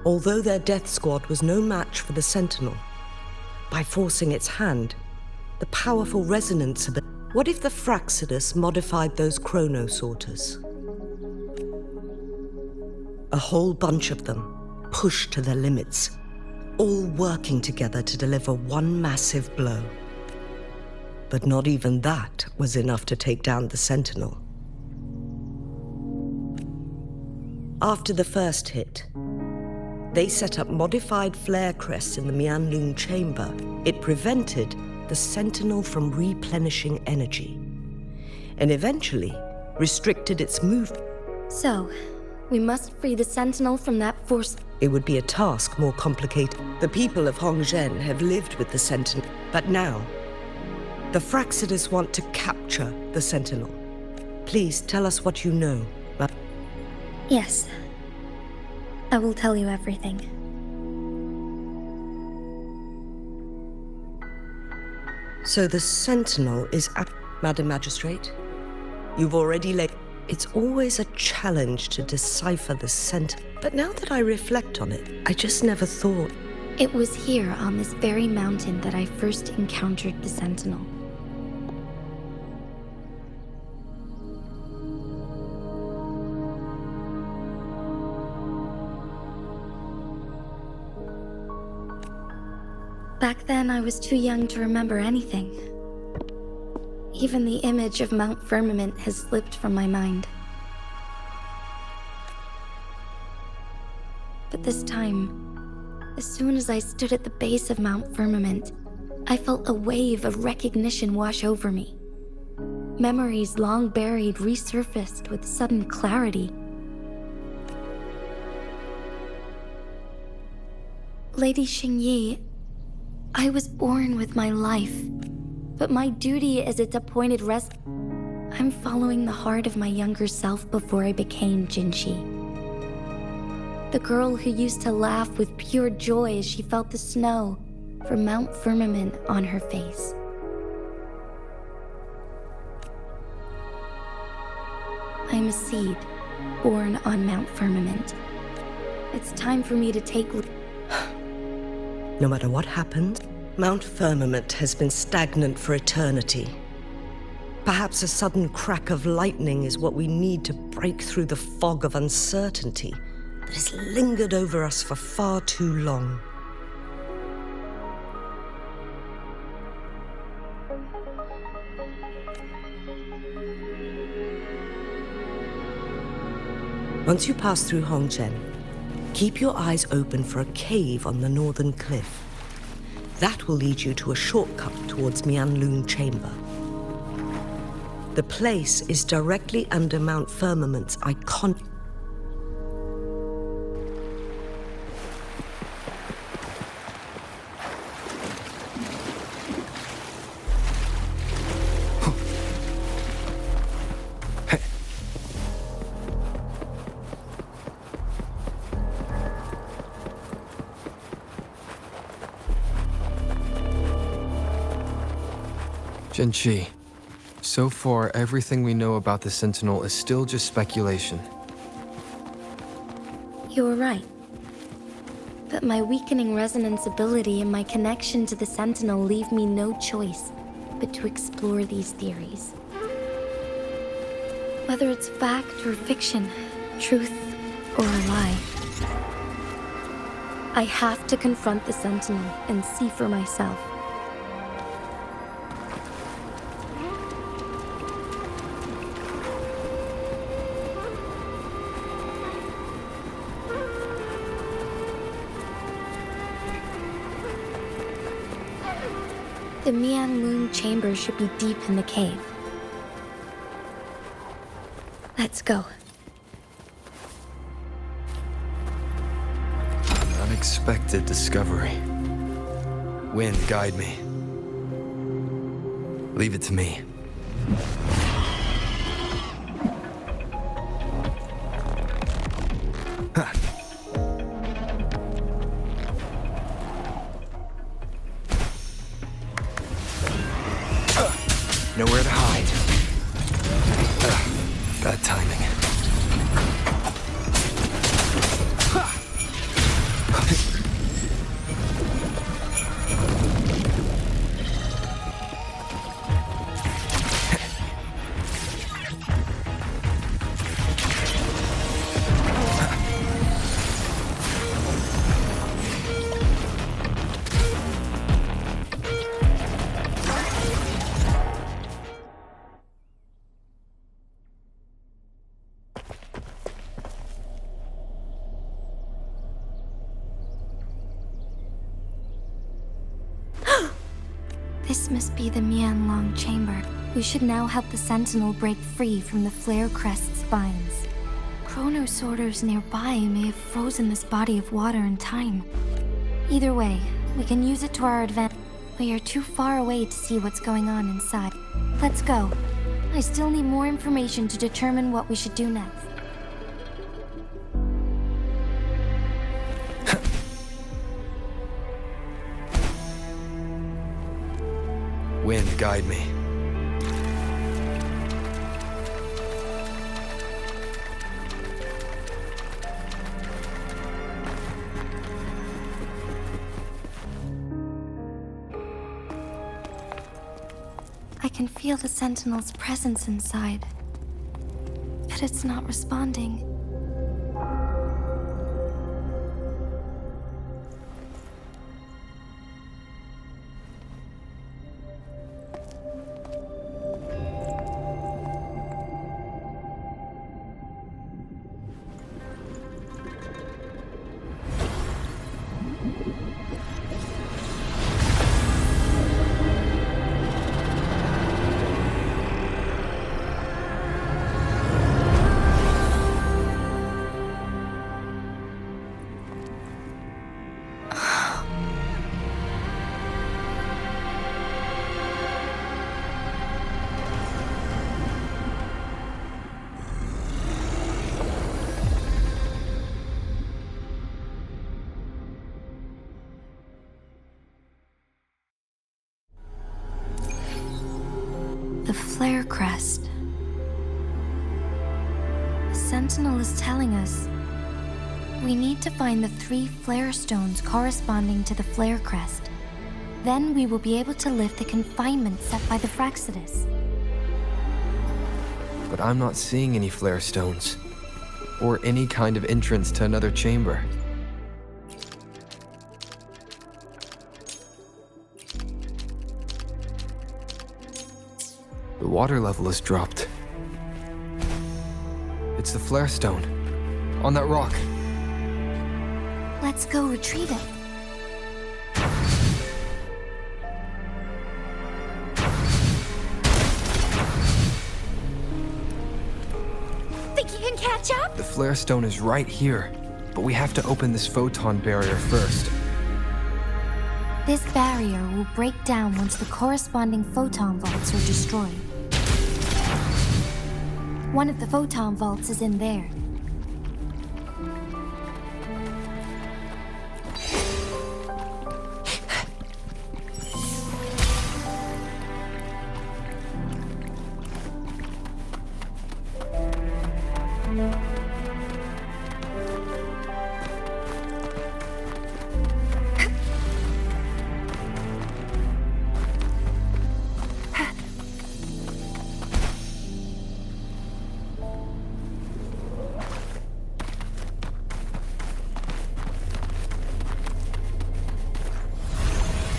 Although their death squad was no match for the Sentinel, by forcing its hand, the powerful resonance of it. What if the Fraxidus modified those chronosorters? A whole bunch of them, pushed to their limits, all working together to deliver one massive blow. But not even that was enough to take down the Sentinel. After the first hit, they set up modified flare crests in the Mianlung chamber. It prevented the Sentinel from replenishing energy, and eventually restricted its movement. So, we must free the Sentinel from that force. It would be a task more complicated. The people of Hongzhen have lived with the Sentinel, but now, the Fraxidus want to capture the Sentinel. Please tell us what you know. Yes. I will tell you everything. So the Sentinel is at... Madam Magistrate, you've already laid... It's always a challenge to decipher the Sentinel. But now that I reflect on it, I just never thought... It was here on this very mountain that I first encountered the Sentinel. Back then, I was too young to remember anything. Even the image of Mount Firmament has slipped from my mind. But this time, as soon as I stood at the base of Mount Firmament, I felt a wave of recognition wash over me. Memories long buried resurfaced with sudden clarity. Lady Jinhsi, I was born with my life, but my duty as its appointed I'm following the heart of my younger self before I became Jinhsi. The girl who used to laugh with pure joy as she felt the snow from Mount Firmament on her face. I'm a seed, born on Mount Firmament. It's time for me to take... No matter what happens, Mount Firmament has been stagnant for eternity. Perhaps a sudden crack of lightning is what we need to break through the fog of uncertainty that has lingered over us for far too long. Once you pass through Hongzhen, keep your eyes open for a cave on the northern cliff. That will lead you to a shortcut towards Mianlun Chamber. The place is directly under Mount Firmament's iconic... Jinhsi, so far everything we know about the Sentinel is still just speculation. You were right. But my weakening resonance ability and my connection to the Sentinel leave me no choice but to explore these theories. Whether it's fact or fiction, truth or a lie, I have to confront the Sentinel and see for myself. The Mianlun Chamber should be deep in the cave. Let's go. Unexpected discovery. Wind, guide me. Leave it to me. Nowhere to hide. Bad timing. This must be the Mianlun Chamber. We should now help the Sentinel break free from the Flare Crest spines. Chronosorters nearby may have frozen this body of water in time. Either way, we can use it to our advantage. We are too far away to see what's going on inside. Let's go. I still need more information to determine what we should do next. Wind, guide me. I can feel the Sentinel's presence inside, but it's not responding. The flare crest. The Sentinel is telling us we need to find the 3 flare stones corresponding to the flare crest. Then we will be able to lift the confinement set by the Fraxidus. But I'm not seeing any flare stones, or any kind of entrance to another chamber. The water level has dropped. It's the flare stone, on that rock. Let's go retrieve it. Think you can catch up? The flare stone is right here, but we have to open this photon barrier first. This barrier will break down once the corresponding photon vaults are destroyed. One of the photon vaults is in there.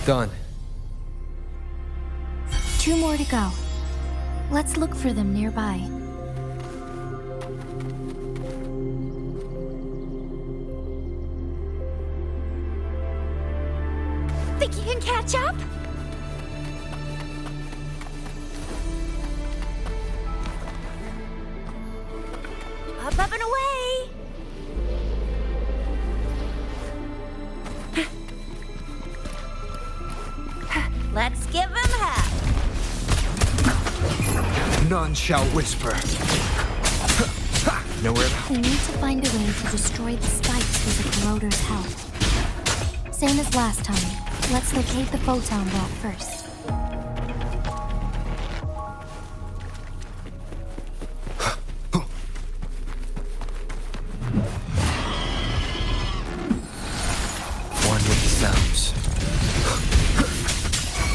Done. 2 more to go. Let's look for them nearby. Think you can catch up? Up and away! Let's give him half. None shall whisper. Nowhere. We need to find a way to destroy the spikes with the corroder's help. Same as last time. Let's locate the photon vault first. One with the sounds.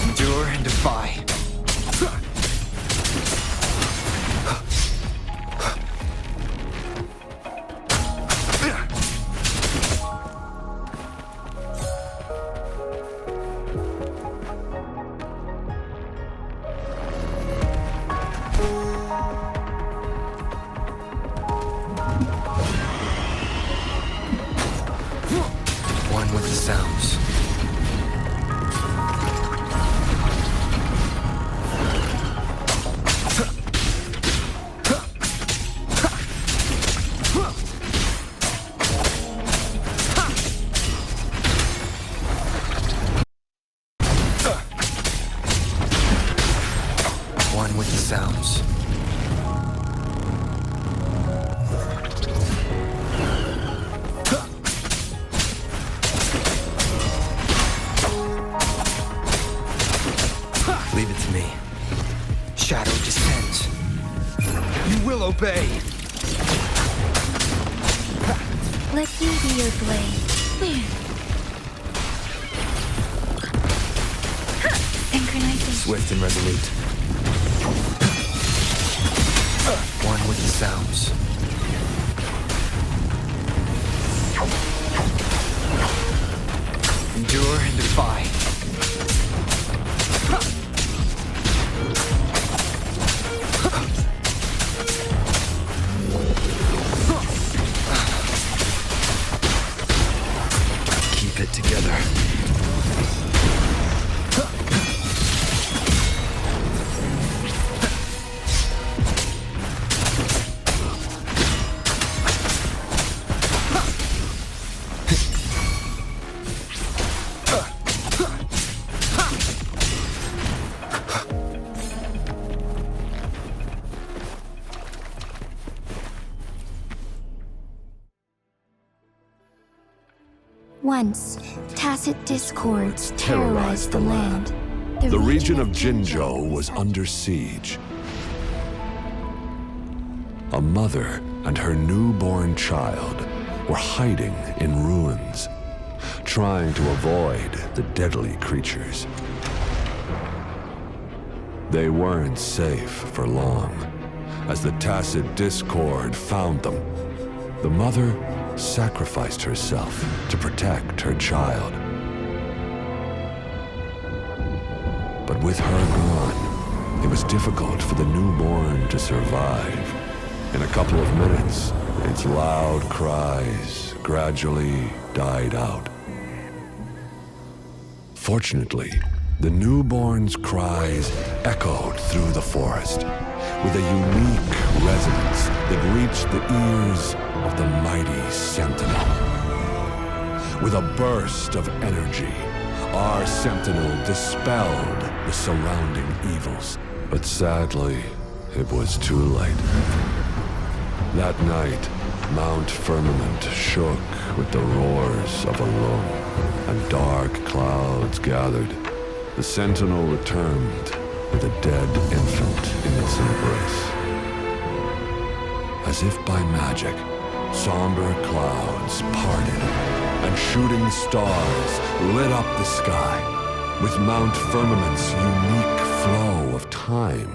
Endure and defy. One with the sounds. One with the sounds. Leave it to me. Shadow descends. You will obey. Let you be your blade. Synchronization. Swift and resolute. One with the sounds. Endure and defy. Keep it together. Once, tacit discords terrorized the land. The region of Jinzhou was under siege. A mother and her newborn child were hiding in ruins, trying to avoid the deadly creatures. They weren't safe for long, as the tacit discord found them. The mother sacrificed herself to protect her child. But with her gone, it was difficult for the newborn to survive. In a couple of minutes, its loud cries gradually died out. Fortunately, the newborn's cries echoed through the forest with a unique resonance that reached the ears of the mighty Sentinel. With a burst of energy, our Sentinel dispelled the surrounding evils. But sadly, it was too late. That night, Mount Firmament shook with the roars of a loom, and dark clouds gathered. The Sentinel returned with a dead infant in its embrace. As if by magic, somber clouds parted, and shooting stars lit up the sky. With Mount Firmament's unique flow of time,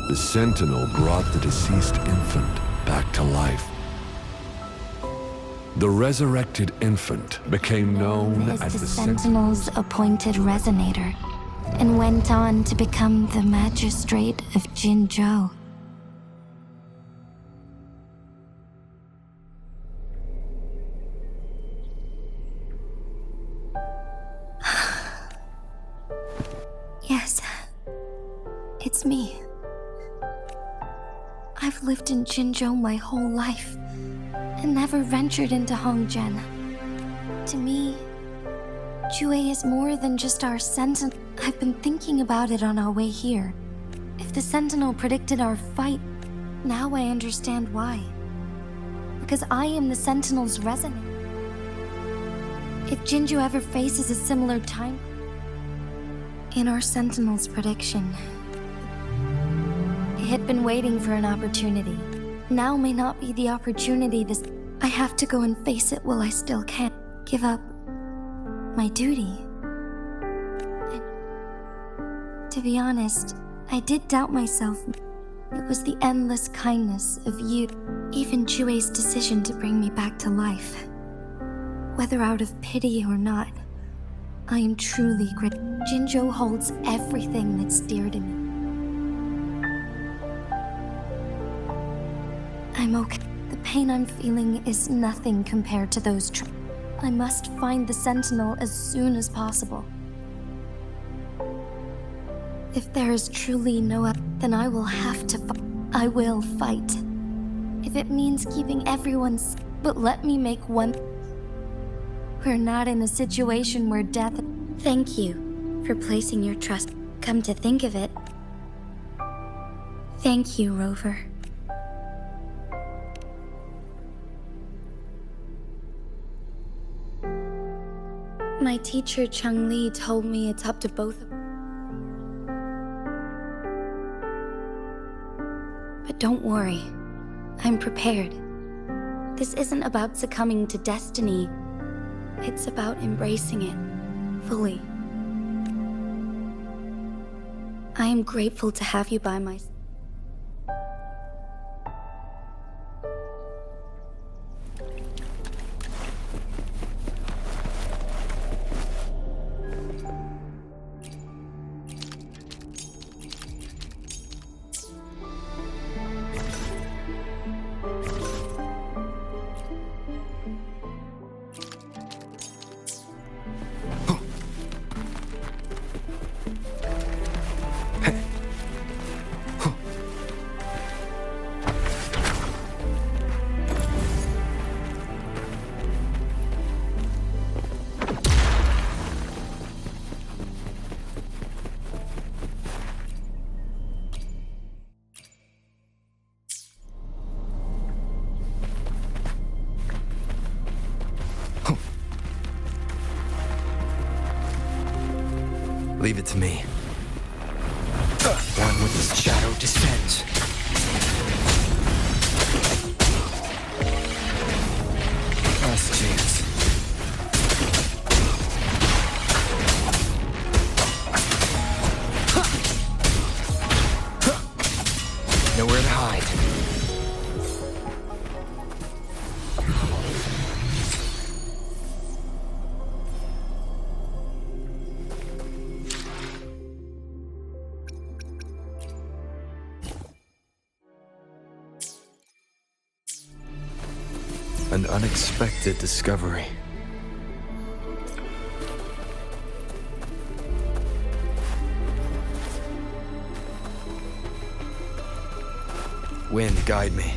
the Sentinel brought the deceased infant back to life. The resurrected infant became known as the Sentinel's appointed resonator, and went on to become the magistrate of Jinzhou. Yes, it's me. I've lived in Jinzhou my whole life, and never ventured into Hongzhen. To me, Jué is more than just our sentinel. I've been thinking about it on our way here. If the Sentinel predicted our fight, now I understand why. Because I am the Sentinel's resonator. If Jinzhou ever faces a similar time, in our Sentinel's prediction, it had been waiting for an opportunity. Now may not be the opportunity. I have to go and face it while I still can. Give up my duty. And to be honest, I did doubt myself. It was the endless kindness of you, even Jué's decision to bring me back to life. Whether out of pity or not, I am truly grateful. Jinzhou holds everything that's dear to me. I'm okay. The pain I'm feeling is nothing compared to those I must find the Sentinel as soon as possible. If there is truly no other, then I will have to I will fight. If it means keeping everyone safe, but let me make one. We're not in a situation where death. Thank you for placing your trust. Come to think of it. Thank you, Rover. My teacher, Chung Li, told me it's up to both of us. But don't worry, I'm prepared. This isn't about succumbing to destiny. It's about embracing it fully. I am grateful to have you by my side. Leave it to me. One with the shadow descends. Last chance. Nowhere to hide. An unexpected discovery. Wind, guide me.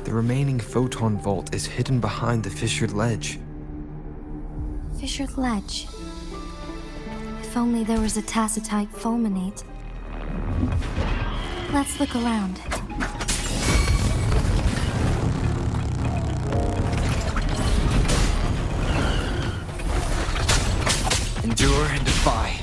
The remaining photon vault is hidden behind the fissured ledge. Fissured ledge. If only there was a tacitite fulminate. Let's look around. Endure and defy.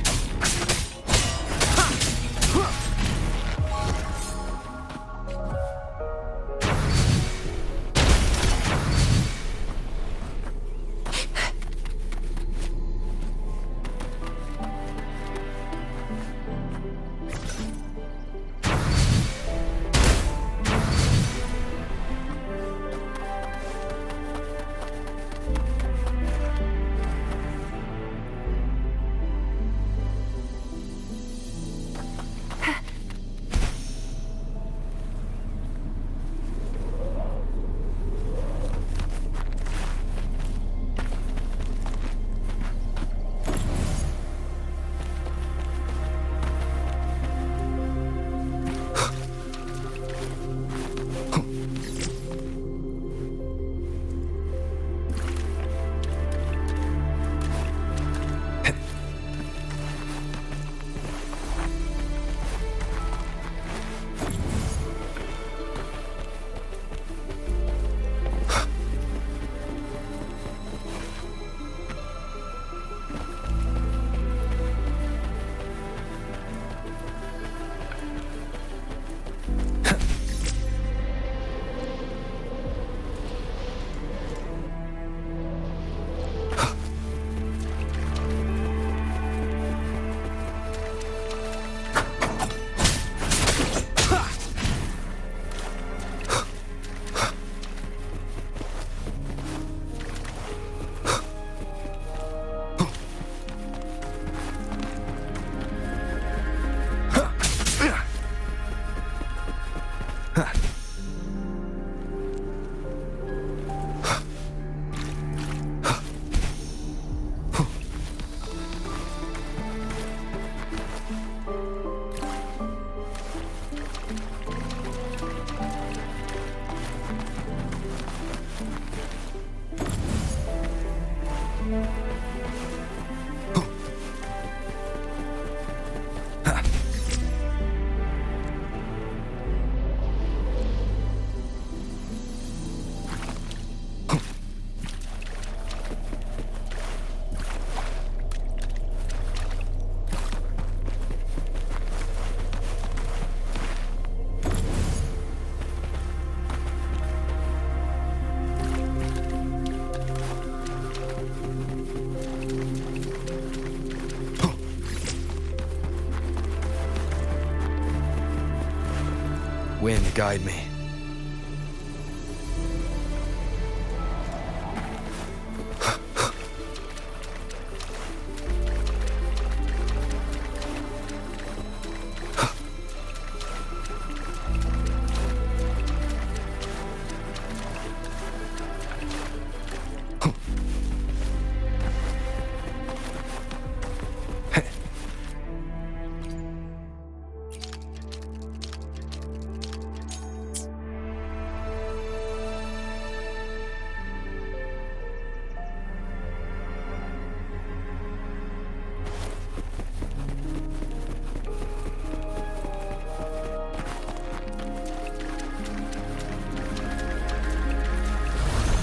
Wind, guide me.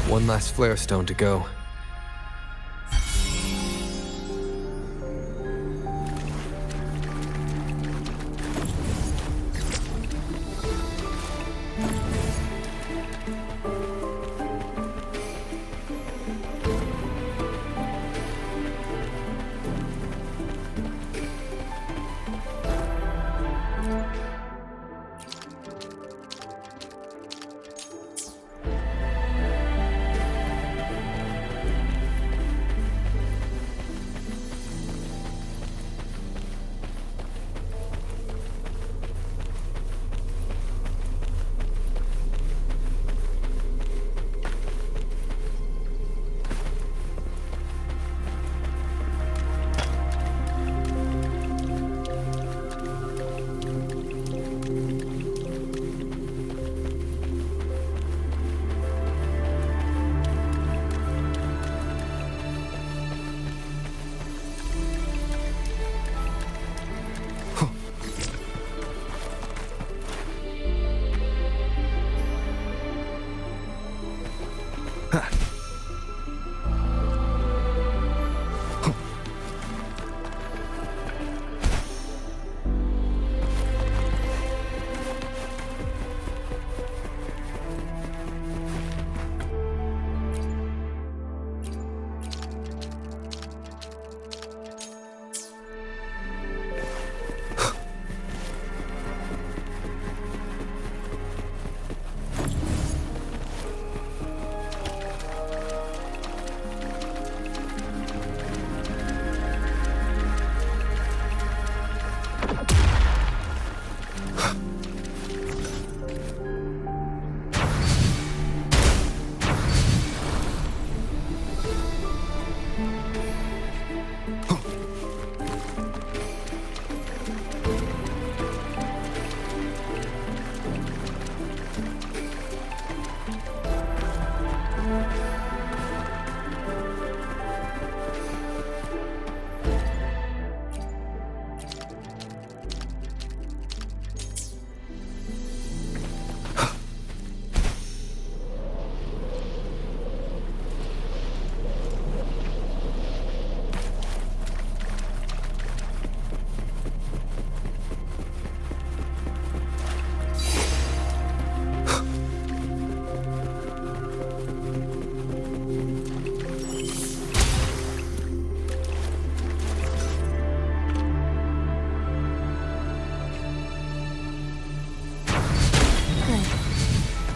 One last flare stone to go.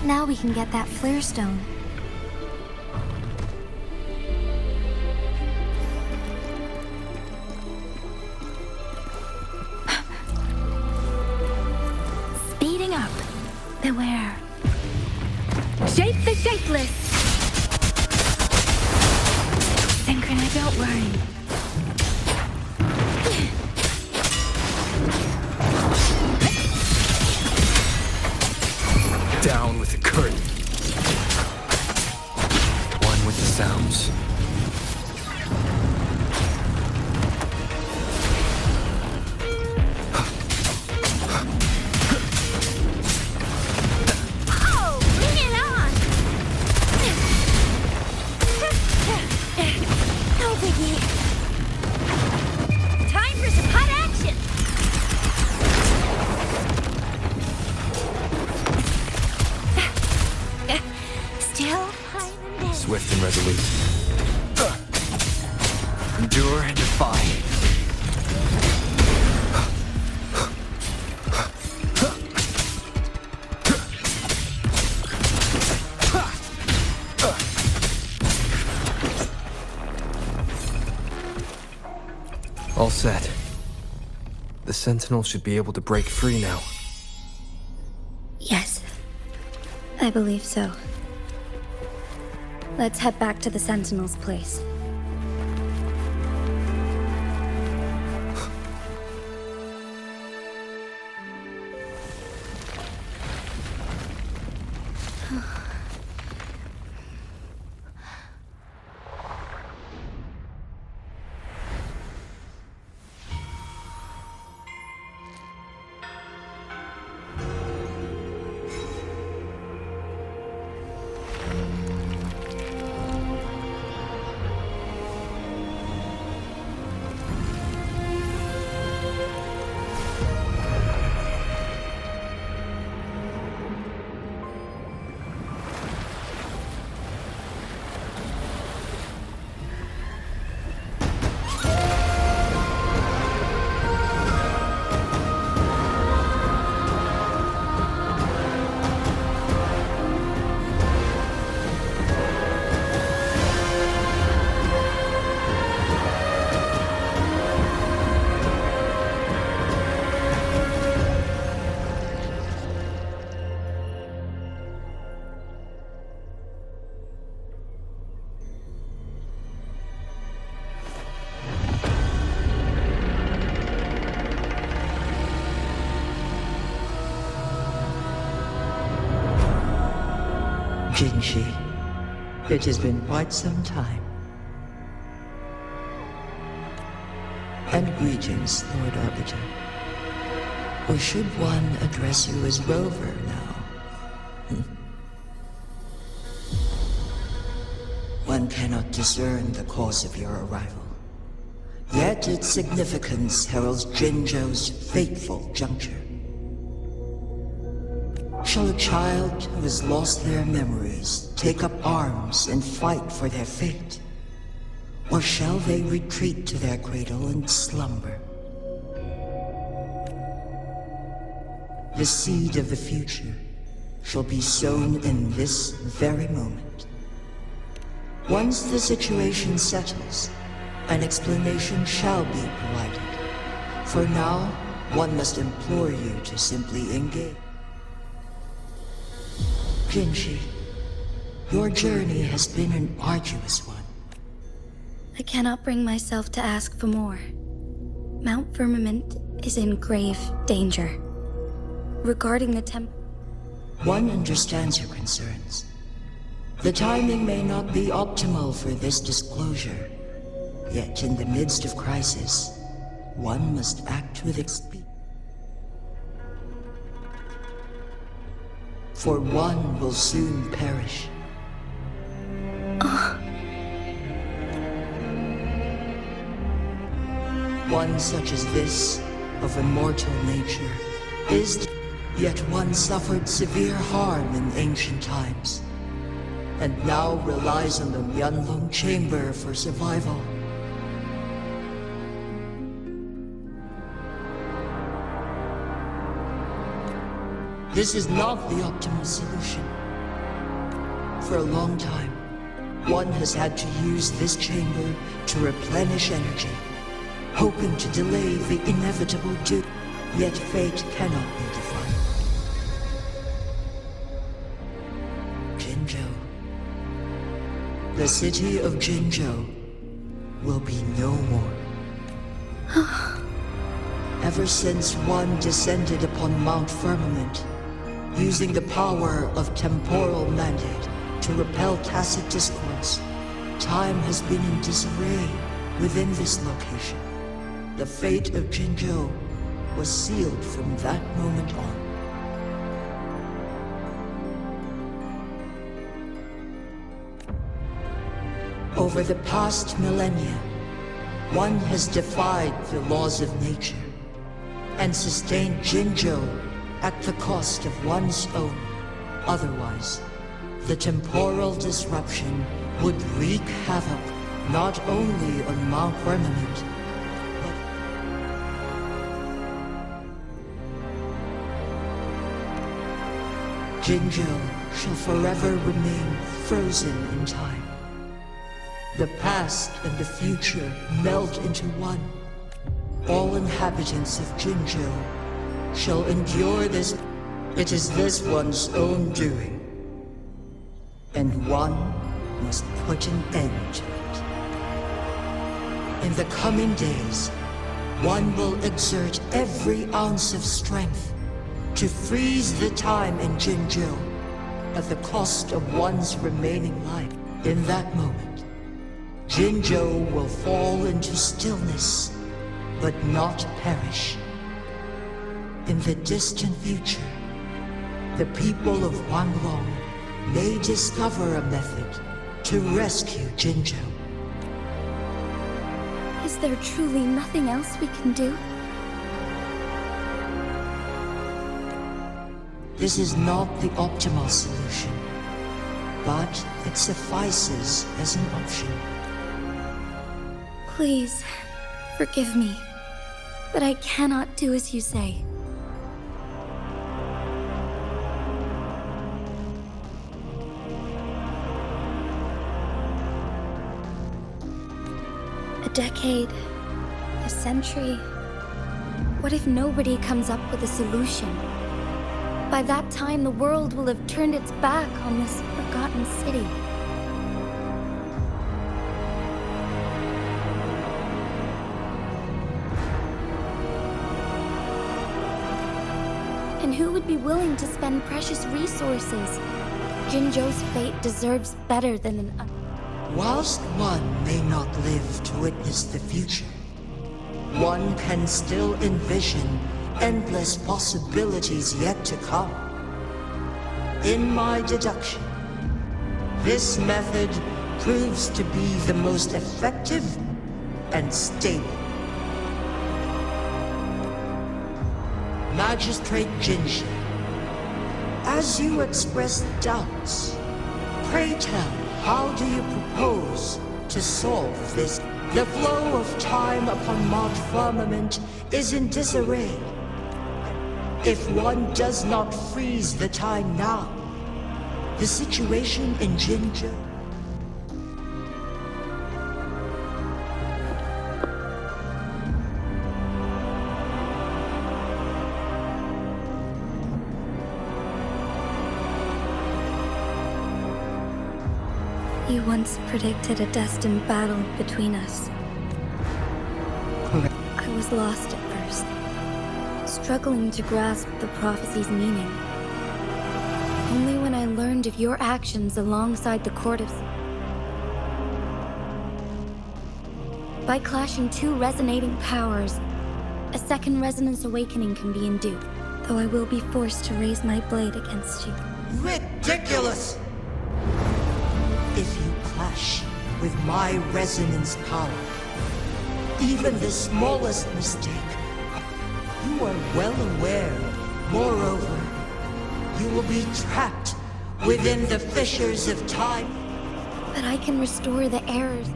Now we can get that flare stone. Speeding up. Beware. Shape the shapeless. Synchronize, don't worry. Down with the curtain. One with the sounds. Oh, bring it on! No biggie. Time for some hot action! Still high and dead. Swift and resolute. Endure and defy. All set. The Sentinel should be able to break free now. Yes, I believe so. Let's head back to the Sentinel's place. Jinhsi, it has been quite some time. And greetings, Lord Arbiter. Or should one address you as Rover now? One cannot discern the cause of your arrival. Yet its significance heralds Jinzhou's fateful juncture. Shall a child who has lost their memories take up arms and fight for their fate? Or shall they retreat to their cradle and slumber? The seed of the future shall be sown in this very moment. Once the situation settles, an explanation shall be provided. For now, one must implore you to simply engage. Jinhsi, your journey has been an arduous one. I cannot bring myself to ask for more. Mount Firmament is in grave danger. Regarding the temple, one understands your concerns. The timing may not be optimal for this disclosure, yet in the midst of crisis, one must act with expediency. For one will soon perish. One such as this, of immortal nature, is yet one suffered severe harm in ancient times, and now relies on the Yanlong Chamber for survival. This is not the optimal solution. For a long time, one has had to use this chamber to replenish energy, hoping to delay the inevitable doom. Yet fate cannot be defied. Jinzhou. The city of Jinzhou will be no more. Ever since one descended upon Mount Firmament, using the power of temporal mandate to repel tacit discords, time has been in disarray within this location. The fate of Jinzhou was sealed from that moment on. Over the past millennia, one has defied the laws of nature and sustained Jinzhou at the cost of one's own. Otherwise, the temporal disruption would wreak havoc not only on Mount Firmament, Jinzhou shall forever remain frozen in time. The past and the future melt into one. All inhabitants of Jinzhou shall endure this. It is this one's own doing. And one must put an end to it. In the coming days, one will exert every ounce of strength to freeze the time in Jinzhou at the cost of one's remaining life. In that moment, Jinzhou will fall into stillness, but not perish. In the distant future, the people of Wanglong may discover a method to rescue Jinzhou. is there truly nothing else we can do? This is not the optimal solution, but it suffices as an option. Please, forgive me, but I cannot do as you say. A decade, a century. What if nobody comes up with a solution? By that time, the world will have turned its back on this forgotten city. And who would be willing to spend precious resources Jinzhou's fate deserves better than an... Whilst one may not live to witness the future, one can still envision endless possibilities yet to come. In my deduction, this method proves to be the most effective and stable. Magistrate Jinhsi, as you expressed doubts, pray tell, how do you propose to solve this? The flow of time upon Mount Firmament is in disarray. If one does not freeze the time now, the situation in Jinzhou You once predicted a destined battle between us. Correct. I was lost at first, struggling to grasp the prophecy's meaning. Only when I learned of your actions alongside the court of... By clashing two resonating powers, a second resonance awakening can be induced, though I will be forced to raise my blade against you. Ridiculous! If you clash with my resonance power, even the smallest mistake, you are well aware. Moreover, you will be trapped within the fissures of time. But I can restore the errors.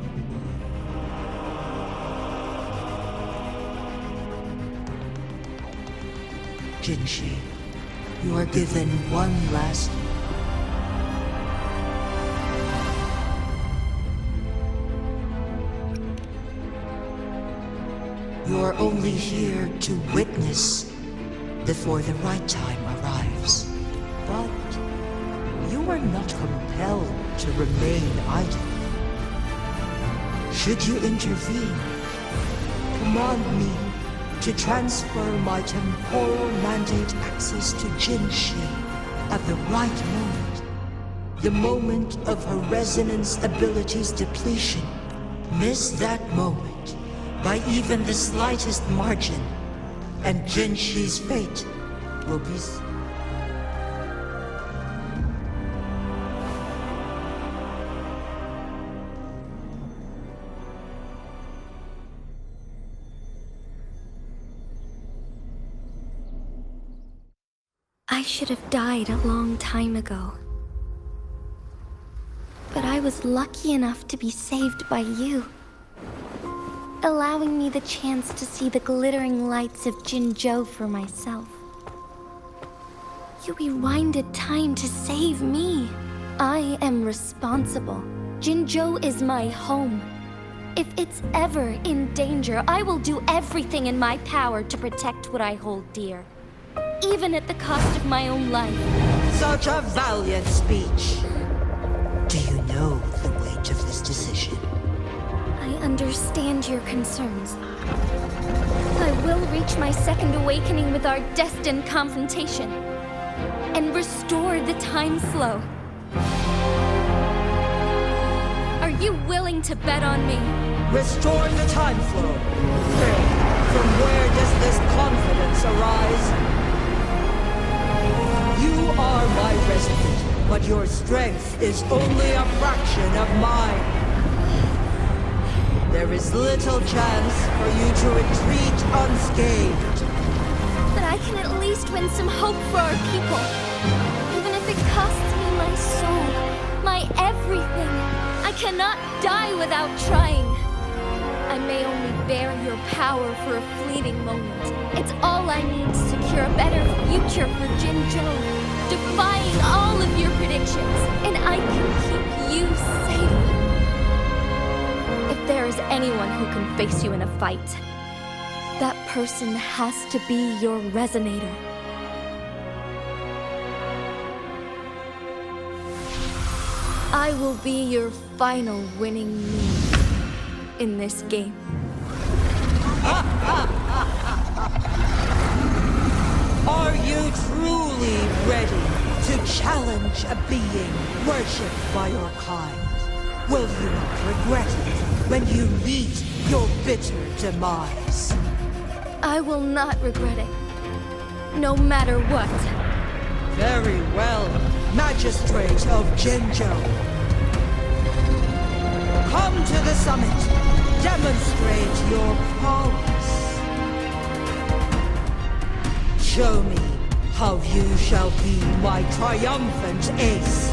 Jinhsi, you are given one last... You are only here to witness before the right time arrives. But you are not compelled to remain idle. Should you intervene, command me to transfer my temporal mandate access to Jinhsi at the right moment. The moment of her resonance ability's depletion. Miss that moment by even the slightest margin, and Jinhsi's fate will be... I should have died a long time ago. But I was lucky enough to be saved by you, allowing me the chance to see the glittering lights of Jinzhou for myself. You rewinded time to save me. I am responsible. Jinzhou is my home. If it's ever in danger, I will do everything in my power to protect what I hold dear, even at the cost of my own life. Such a valiant speech. Do you know the weight of this decision? I understand your concerns. I will reach my second awakening with our destined confrontation and restore the time flow. Are you willing to bet on me? Restore the time flow. From where does this confidence arise? You are my resident, but your strength is only a fraction of mine. There is little chance for you to retreat unscathed. But I can at least win some hope for our people. Even if it costs me my soul, my everything. I cannot die without trying. I may only bear your power for a fleeting moment. It's all I need to secure a better future for Jinzhou, defying all of your predictions, and I can keep you safe. If there is anyone who can face you in a fight, that person has to be your resonator. I will be your final winning move in this game. Are you truly ready to challenge a being worshipped by your kind. Will you not regret it when you meet your bitter demise? I will not regret it. No matter what. Very well, Magistrate of Jinzhou. Come to the summit. Demonstrate your prowess. Show me how you shall be my triumphant ace.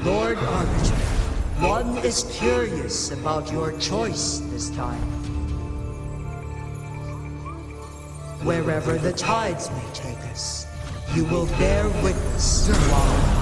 Lord Arbiter, one is curious about your choice this time. Wherever the tides may take us, you will bear witness to our mind.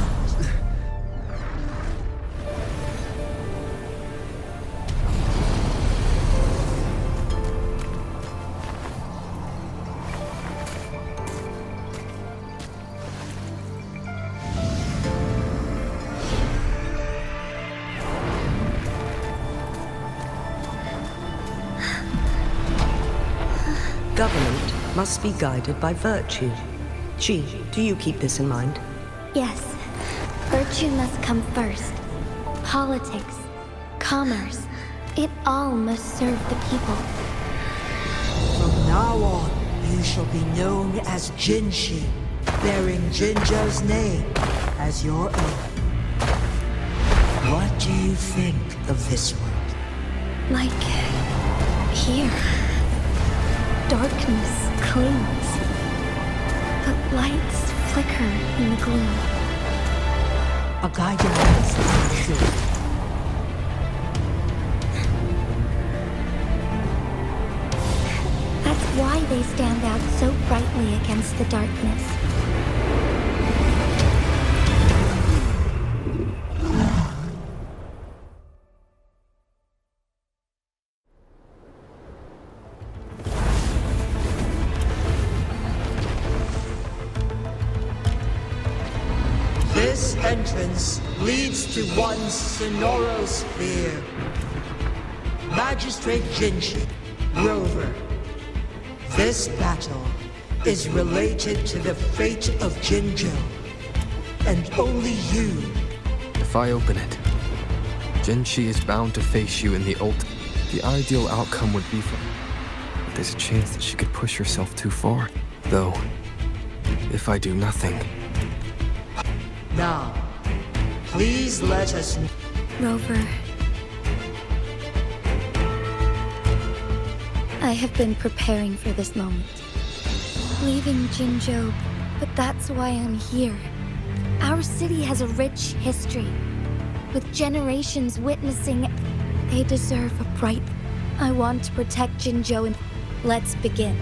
Government must be guided by virtue. Ji, do you keep this in mind? Yes. Virtue must come first. Politics, commerce, it all must serve the people. From now on, you shall be known as Jinhsi, bearing Jinzhou's name as your own. What do you think of this world? Like here. Darkness clings, but lights flicker in the gloom. A guiding light, I'm sure. That's why they stand out so brightly against the darkness. This entrance leads to one Sonoro sphere. Magistrate Jinhsi, Rover. This battle is related to the fate of Jinzhou, and only you. If I open it, Jinhsi is bound to face you in the ideal outcome would be for... But there's a chance that she could push herself too far. Though, if I do nothing... Now, please let us... Rover. I have been preparing for this moment. Leaving Jinzhou, but that's why I'm here. Our city has a rich history. With generations witnessing, they deserve a bright... I want to protect Jinzhou and... Let's begin.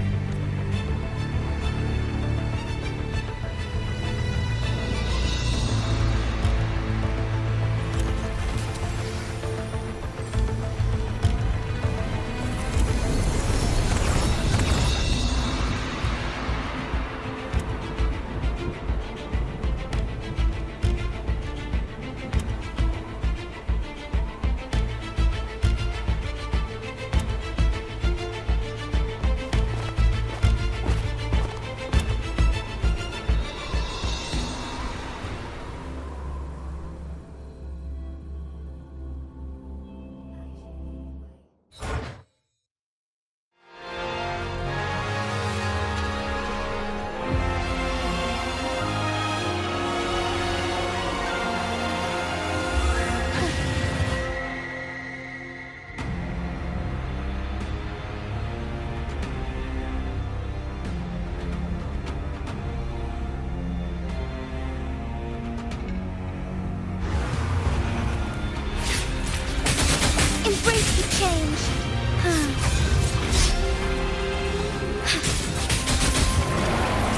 Embrace the change.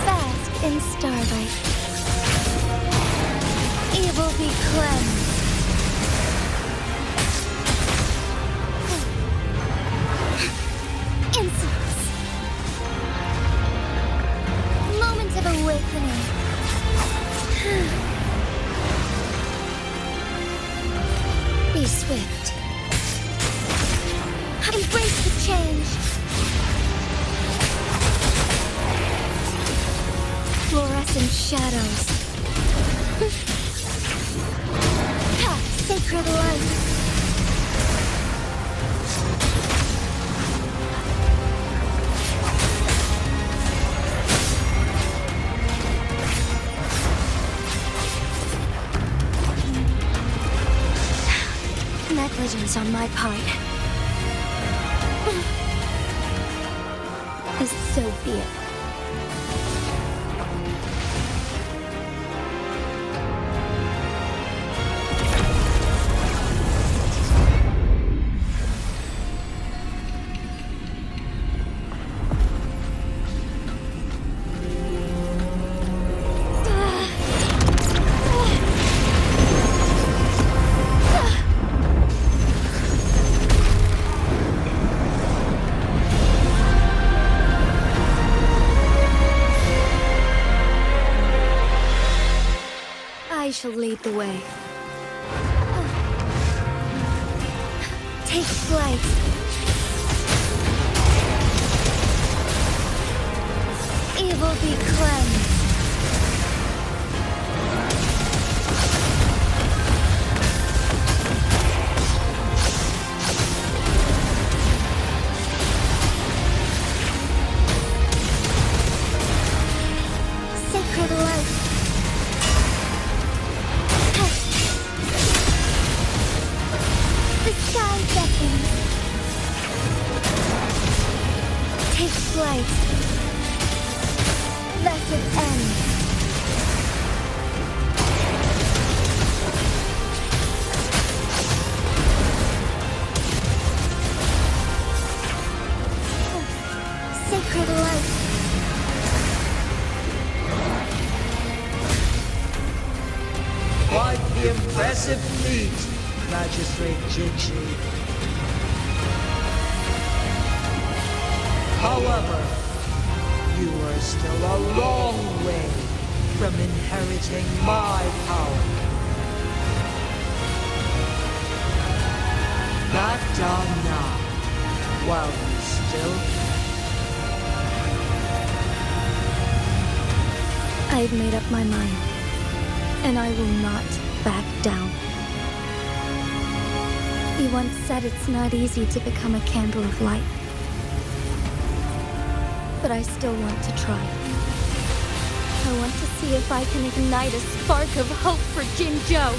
Fast in in starlight. Evil be cleansed. Insolence. Moment of awakening. Be swift. Embrace the change. Fluorescent shadows. Sacred light. Negligence on my part. So be it. I shall lead the way. Take flight. Evil be cleansed. Sacred light. Sky beckons. Take flight. Let it end. Sacred light. Quite the impressive feat, Magistrate Jinhsi. However, you are still a long way from inheriting my power. Back down now, while you still can. I've made up my mind, and I will not back down. You once said it's not easy to become a candle of light. But I still want to try. I want to see if I can ignite a spark of hope for Jinzhou.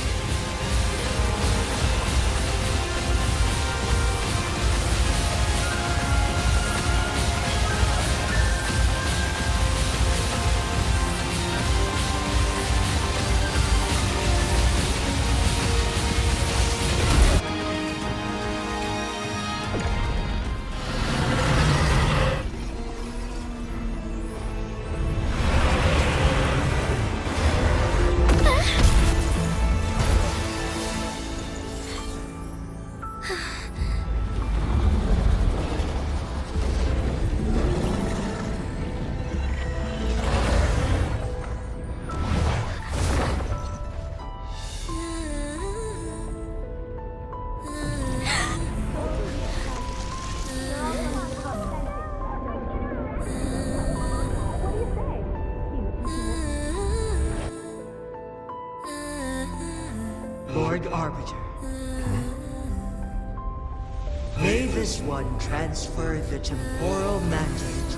Lord Arbiter. May this one transfer the temporal mandate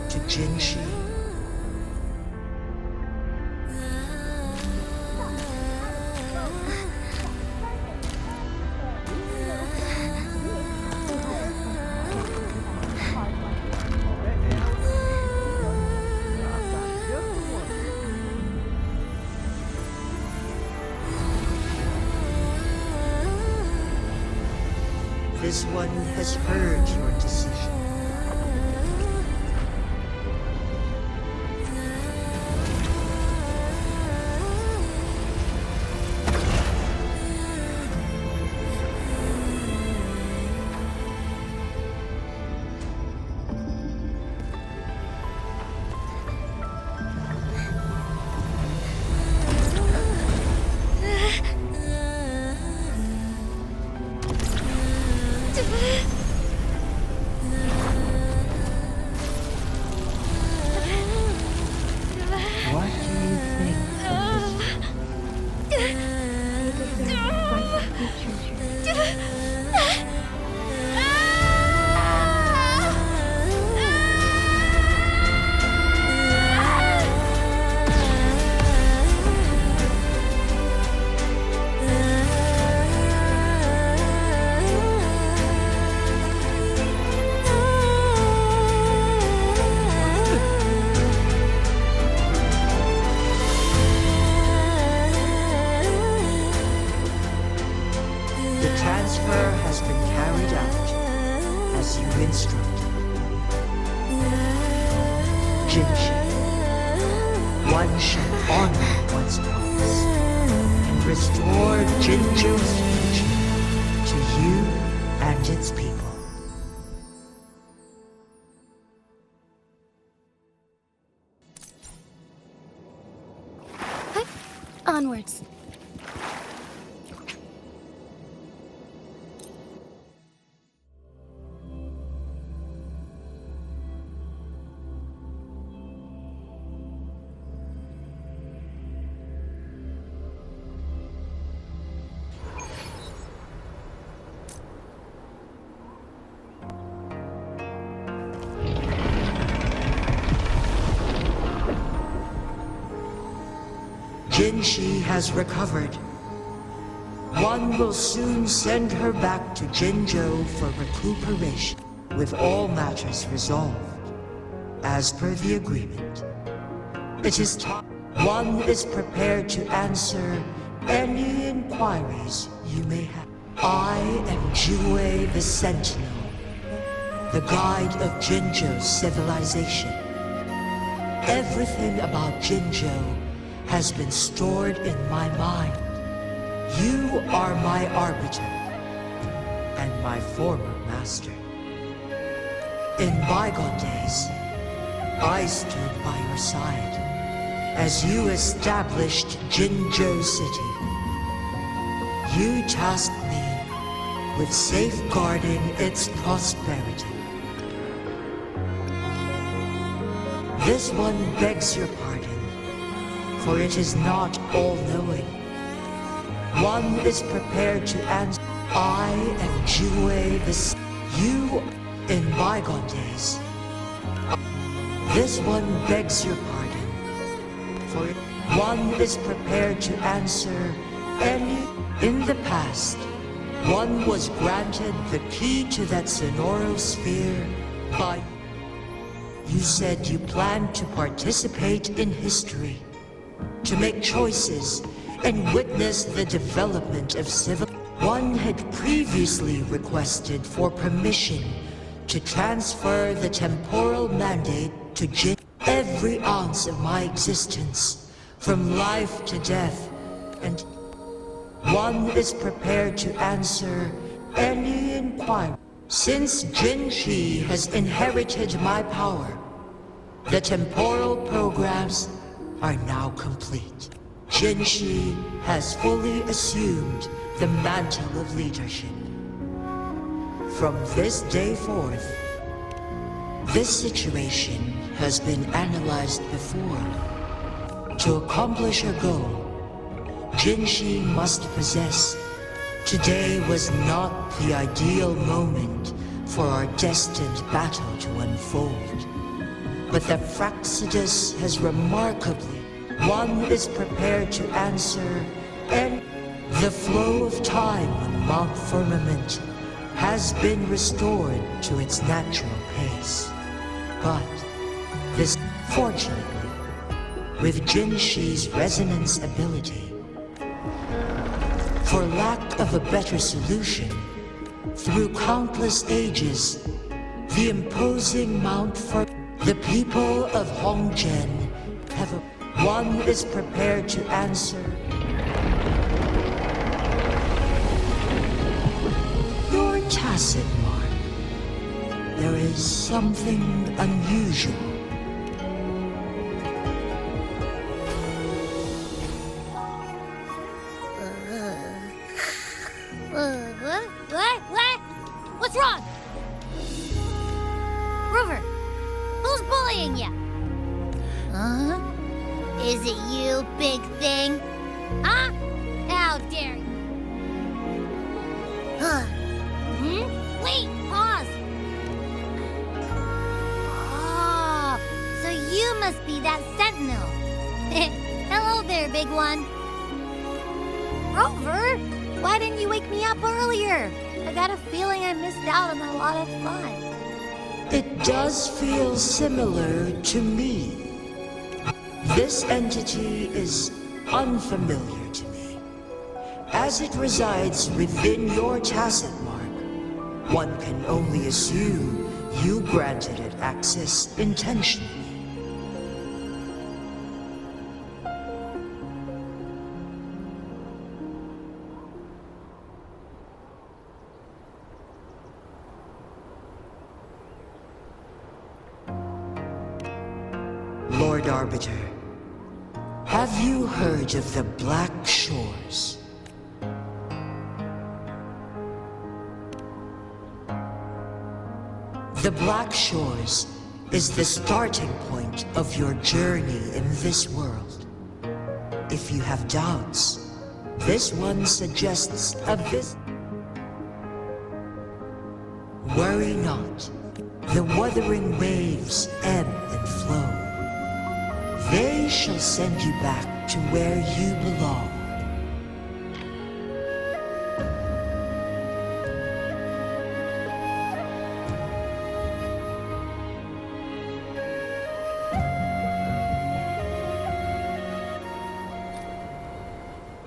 to Jinhsi. This one has heard your decision. transfer has been carried out as you instructed. Jinhsi, one shall honor one's promise and restore Jinzhou's future to you and its people. Onwards. Jinhsi has recovered. One will soon send her back to Jinzhou for recuperation, with all matters resolved, as per the agreement. It is time. One is prepared to answer any inquiries you may have. I am Jué the Sentinel, the guide of Jinzhou's civilization. Everything about Jinzhou has been stored in my mind. You are my arbiter and my former master. In bygone days, I stood by your side as you established Jinzhou City. You tasked me with safeguarding its prosperity. This one begs your pardon, for it is not all-knowing. One is prepared to answer. I am Jué you in bygone days. This one begs your pardon, for one is prepared to answer any. In the past, one was granted the key to that Sonoro sphere by. You said you planned to participate in history, to make choices and witness the development of civil. One had previously requested for permission to transfer the temporal mandate to Jin. Every ounce of my existence, from life to death, and one is prepared to answer any inquiry. Since Jinhsi has inherited my power, the temporal programs are now complete. Jinhsi has fully assumed the mantle of leadership. From this day forth, this situation has been analyzed before. To accomplish her goal, Jinhsi must possess. Today was not the ideal moment for our destined battle to unfold. But the Fraxidus has remarkably. One is prepared to answer, and the flow of time on Mount Firmament has been restored to its natural pace. But this, fortunately, with Jinhsi's resonance ability, for lack of a better solution, through countless ages, the imposing Mount the people of Hongzhen have a. One is prepared to answer. You're tacit, Mark. There is something unusual. What? What's wrong? Rover, who's bullying you? Huh? Is it you, big thing? Huh? How dare you? Wait, pause. Oh, so you must be that sentinel. Hello there, big one. Rover, why didn't you wake me up earlier? I got a feeling I missed out on a lot of fun. It does feel similar to me. This entity is unfamiliar to me, As it resides within your tacit mark, one can only assume you granted it access intentionally. Lord Arbiter, have you heard of the Black Shores? The Black Shores is the starting point of your journey in this world. If you have doubts, this one suggests a visit. Worry not. The wuthering waves ebb and flow. They shall send you back to where you belong.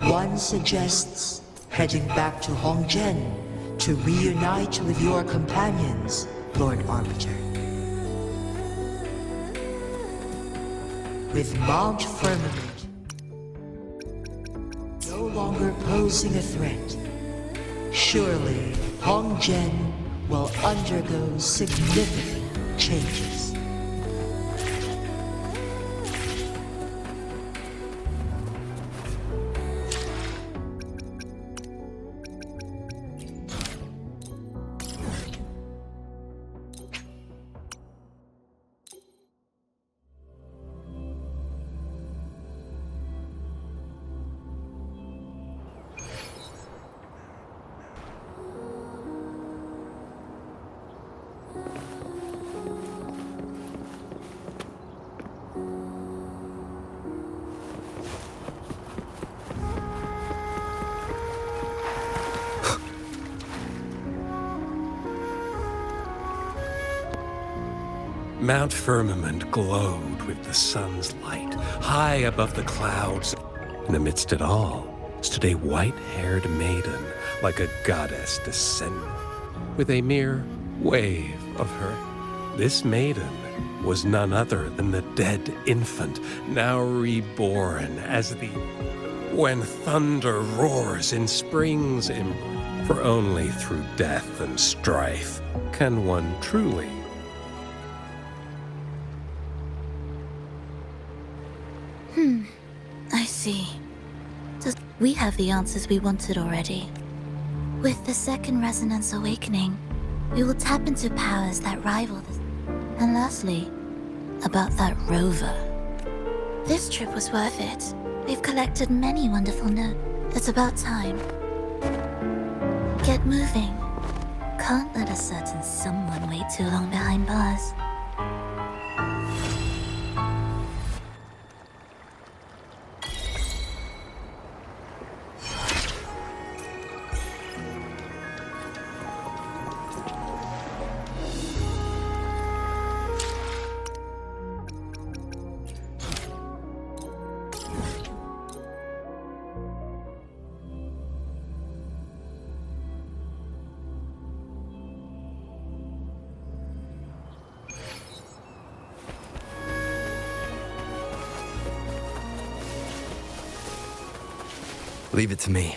One suggests heading back to Hongzhen to reunite with your companions, Lord Arbiter. With Mount Firmament no longer posing a threat, surely Hongzhen will undergo significant changes. Mount Firmament glowed with the sun's light. High above the clouds, and amidst it all, stood a white-haired maiden, like a goddess descending, with a mere wave of her. This maiden was none other than the dead infant, now reborn as the... When thunder roars in spring's embrace, for only through death and strife can one truly... I see. We have the answers we wanted already. With the second resonance awakening, we will tap into powers that rival this. And lastly, about that rover. This trip was worth it. We've collected many wonderful notes. It's about time. Get moving. Can't let a certain someone wait too long behind bars. Leave it to me.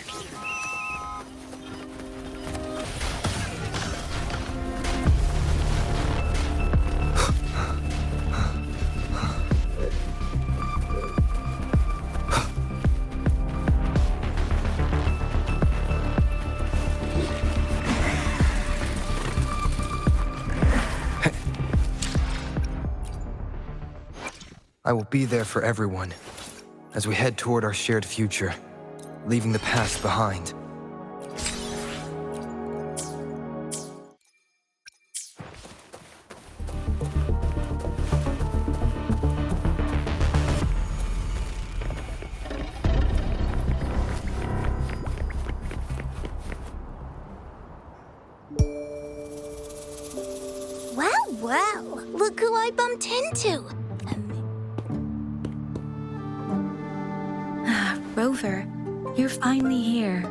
I will be there for everyone as we head toward our shared future, leaving the past behind. Wow, look who I bumped into. Rover, You're finally here.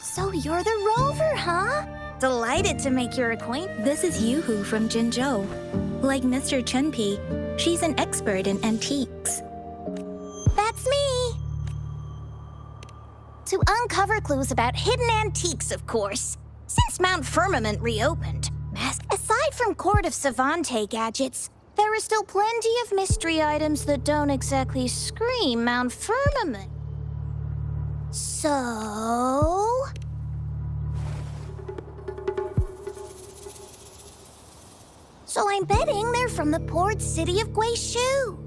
So you're the rover, huh? Delighted to make your acquaintance. This is Yoo-hoo from Jinzhou. Like Mr. Chunpei, she's an expert in antiques. That's me! To uncover clues about hidden antiques, of course. Since Mount Firmament reopened, aside from Court of Savante gadgets, there are still plenty of mystery items that don't exactly scream Mount Firmament. So... So I'm betting they're from the port city of Guishu.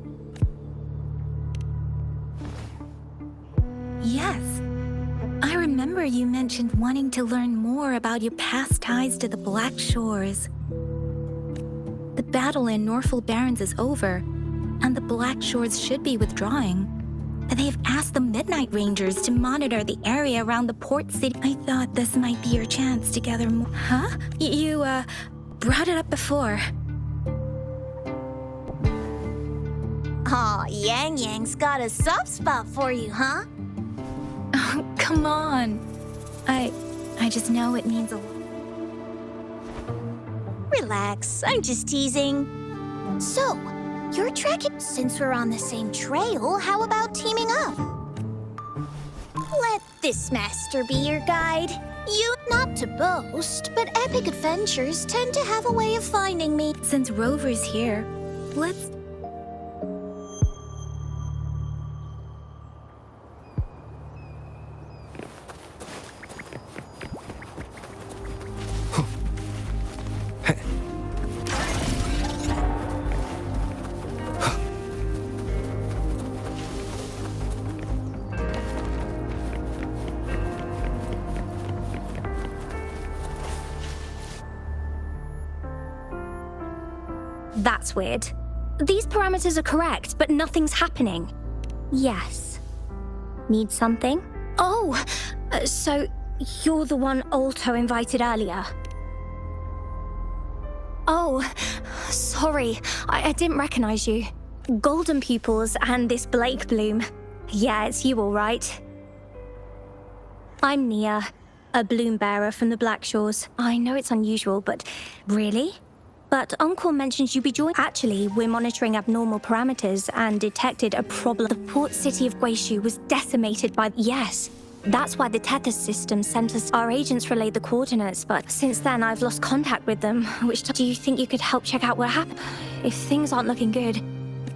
Yes. I remember you mentioned wanting to learn more about your past ties to the Black Shores. The battle in Norfolk Barrens is over, and the Black Shores should be withdrawing. They've asked the Midnight Rangers to monitor the area around the port city. I thought this might be your chance to gather more. Huh? You brought it up before. Aw, Yang Yang's got a soft spot for you, huh? Oh, come on. I just know it means a lot. Relax, I'm just teasing. So, you're tracking. Since we're on the same trail, how about teaming up? Let this master be your guide. You, not to boast, but epic adventures tend to have a way of finding me. Since Rover's here, let's... That's weird. These parameters are correct, but nothing's happening. Yes. Need something? Oh, so you're the one Alto invited earlier. Oh, sorry. I didn't recognize you. Golden pupils and this Blake bloom. Yeah, it's you all right. I'm Nia, a bloom bearer from the Black Shores. I know it's unusual, but really? But Uncle mentioned you'd be joining. Actually, we're monitoring abnormal parameters and detected a problem. The port city of Guishu was decimated by... Yes, that's why the tether system sent us... Our agents relayed the coordinates, but since then I've lost contact with them. Do you think you could help check out what happened? If things aren't looking good...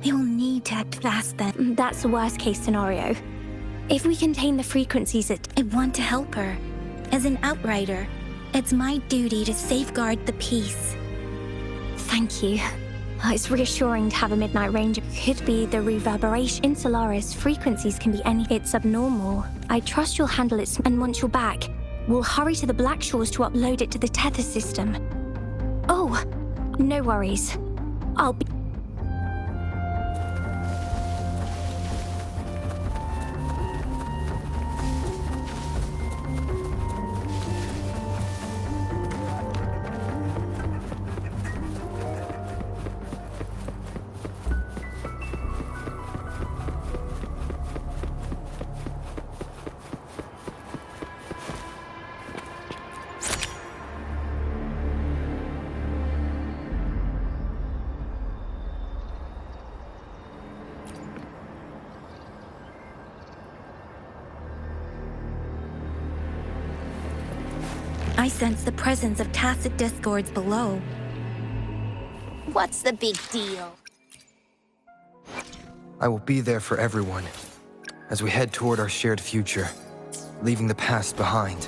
They'll need to act fast then. That's the worst case scenario. If we contain the frequencies I want to help her. As an outrider, it's my duty to safeguard the peace. Thank you. It's reassuring to have a Midnight Ranger. Could be the reverberation. In Solaris, frequencies can be any... It's abnormal. I trust you'll handle it, and once you're back, we'll hurry to the Black Shores to upload it to the tether system. Oh, no worries. I'll be... I sense the presence of tacit discords below. What's the big deal? I will be there for everyone as we head toward our shared future, leaving the past behind.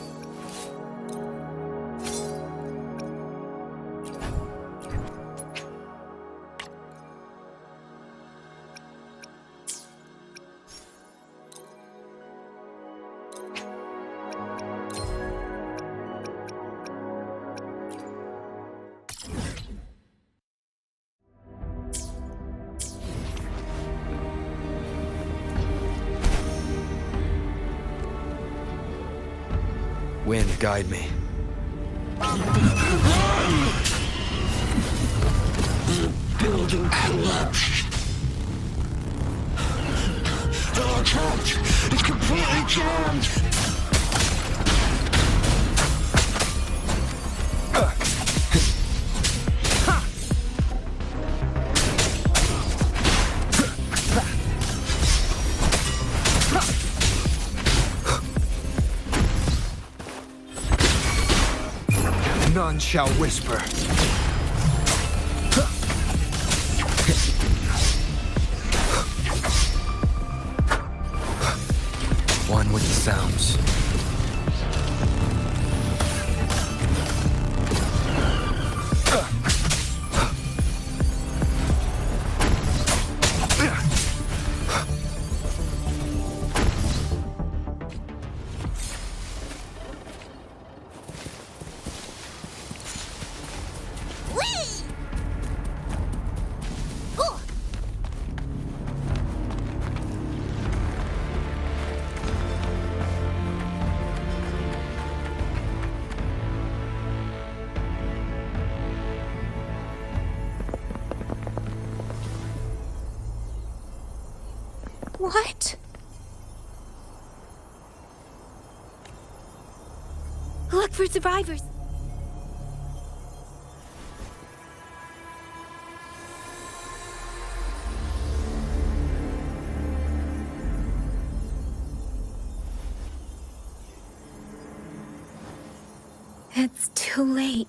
Wind, guide me. Building collapsed. chance! None shall whisper. One with the sounds. What? Look for survivors. It's too late.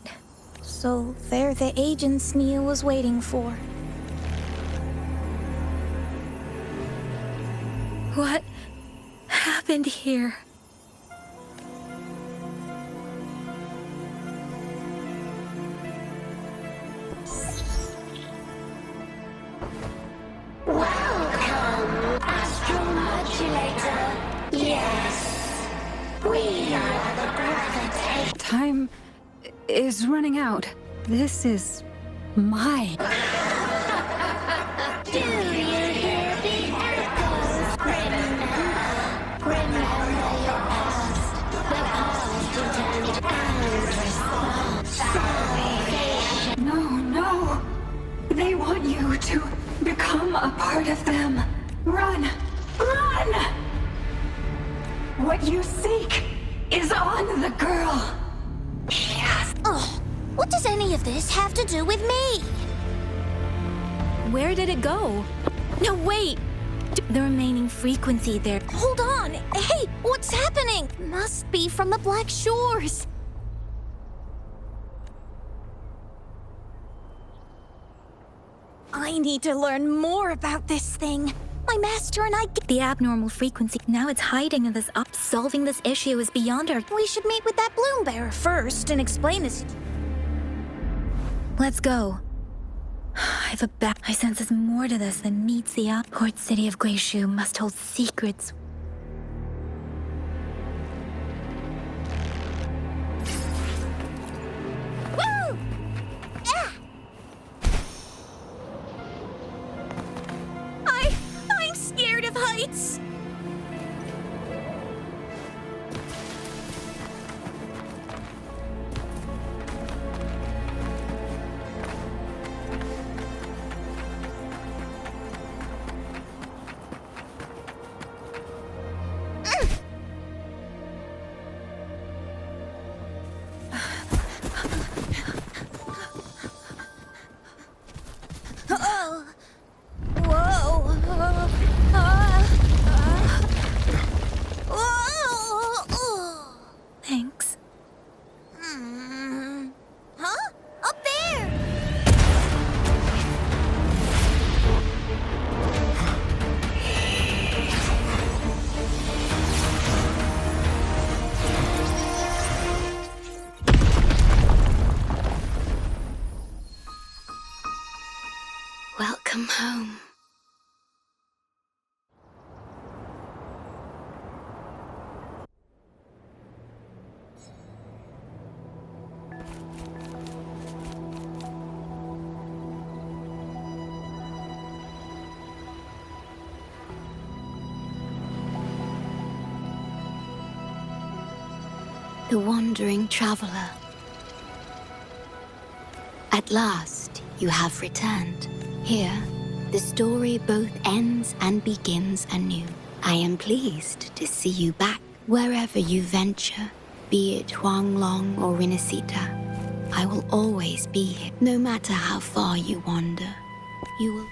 So they're the agents Nia was waiting for. What happened here? Welcome, Astromodulator. Yes, we are the gravitation. Time is running out. This is my... Do you hear the echoes? Remember your past. The past intended and response. No. They want you to become a part of them. Run! What you seek is on the girl. Yes. Oh, what does any of this have to do with me? Where did it go? No, wait! The remaining frequency there. Hold on! Hey, what's happening? Must be from the Black Shores. I need to learn more about this thing. My master and I... The abnormal frequency. Now it's hiding in this up. Solving this issue is beyond our... We should meet with that bloom bearer first and explain this. Let's go. I have a I sense there's more to this than meets the up. Port City of Guishu must hold secrets. Woo! Ah! I'm scared of heights. Thanks. Huh? Up there! Welcome home. The wandering traveler. At last, you have returned. Here, the story both ends and begins anew. I am pleased to see you back. Wherever you venture, be it Huanglong or Rinasita, I will always be here. No matter how far you wander, you will...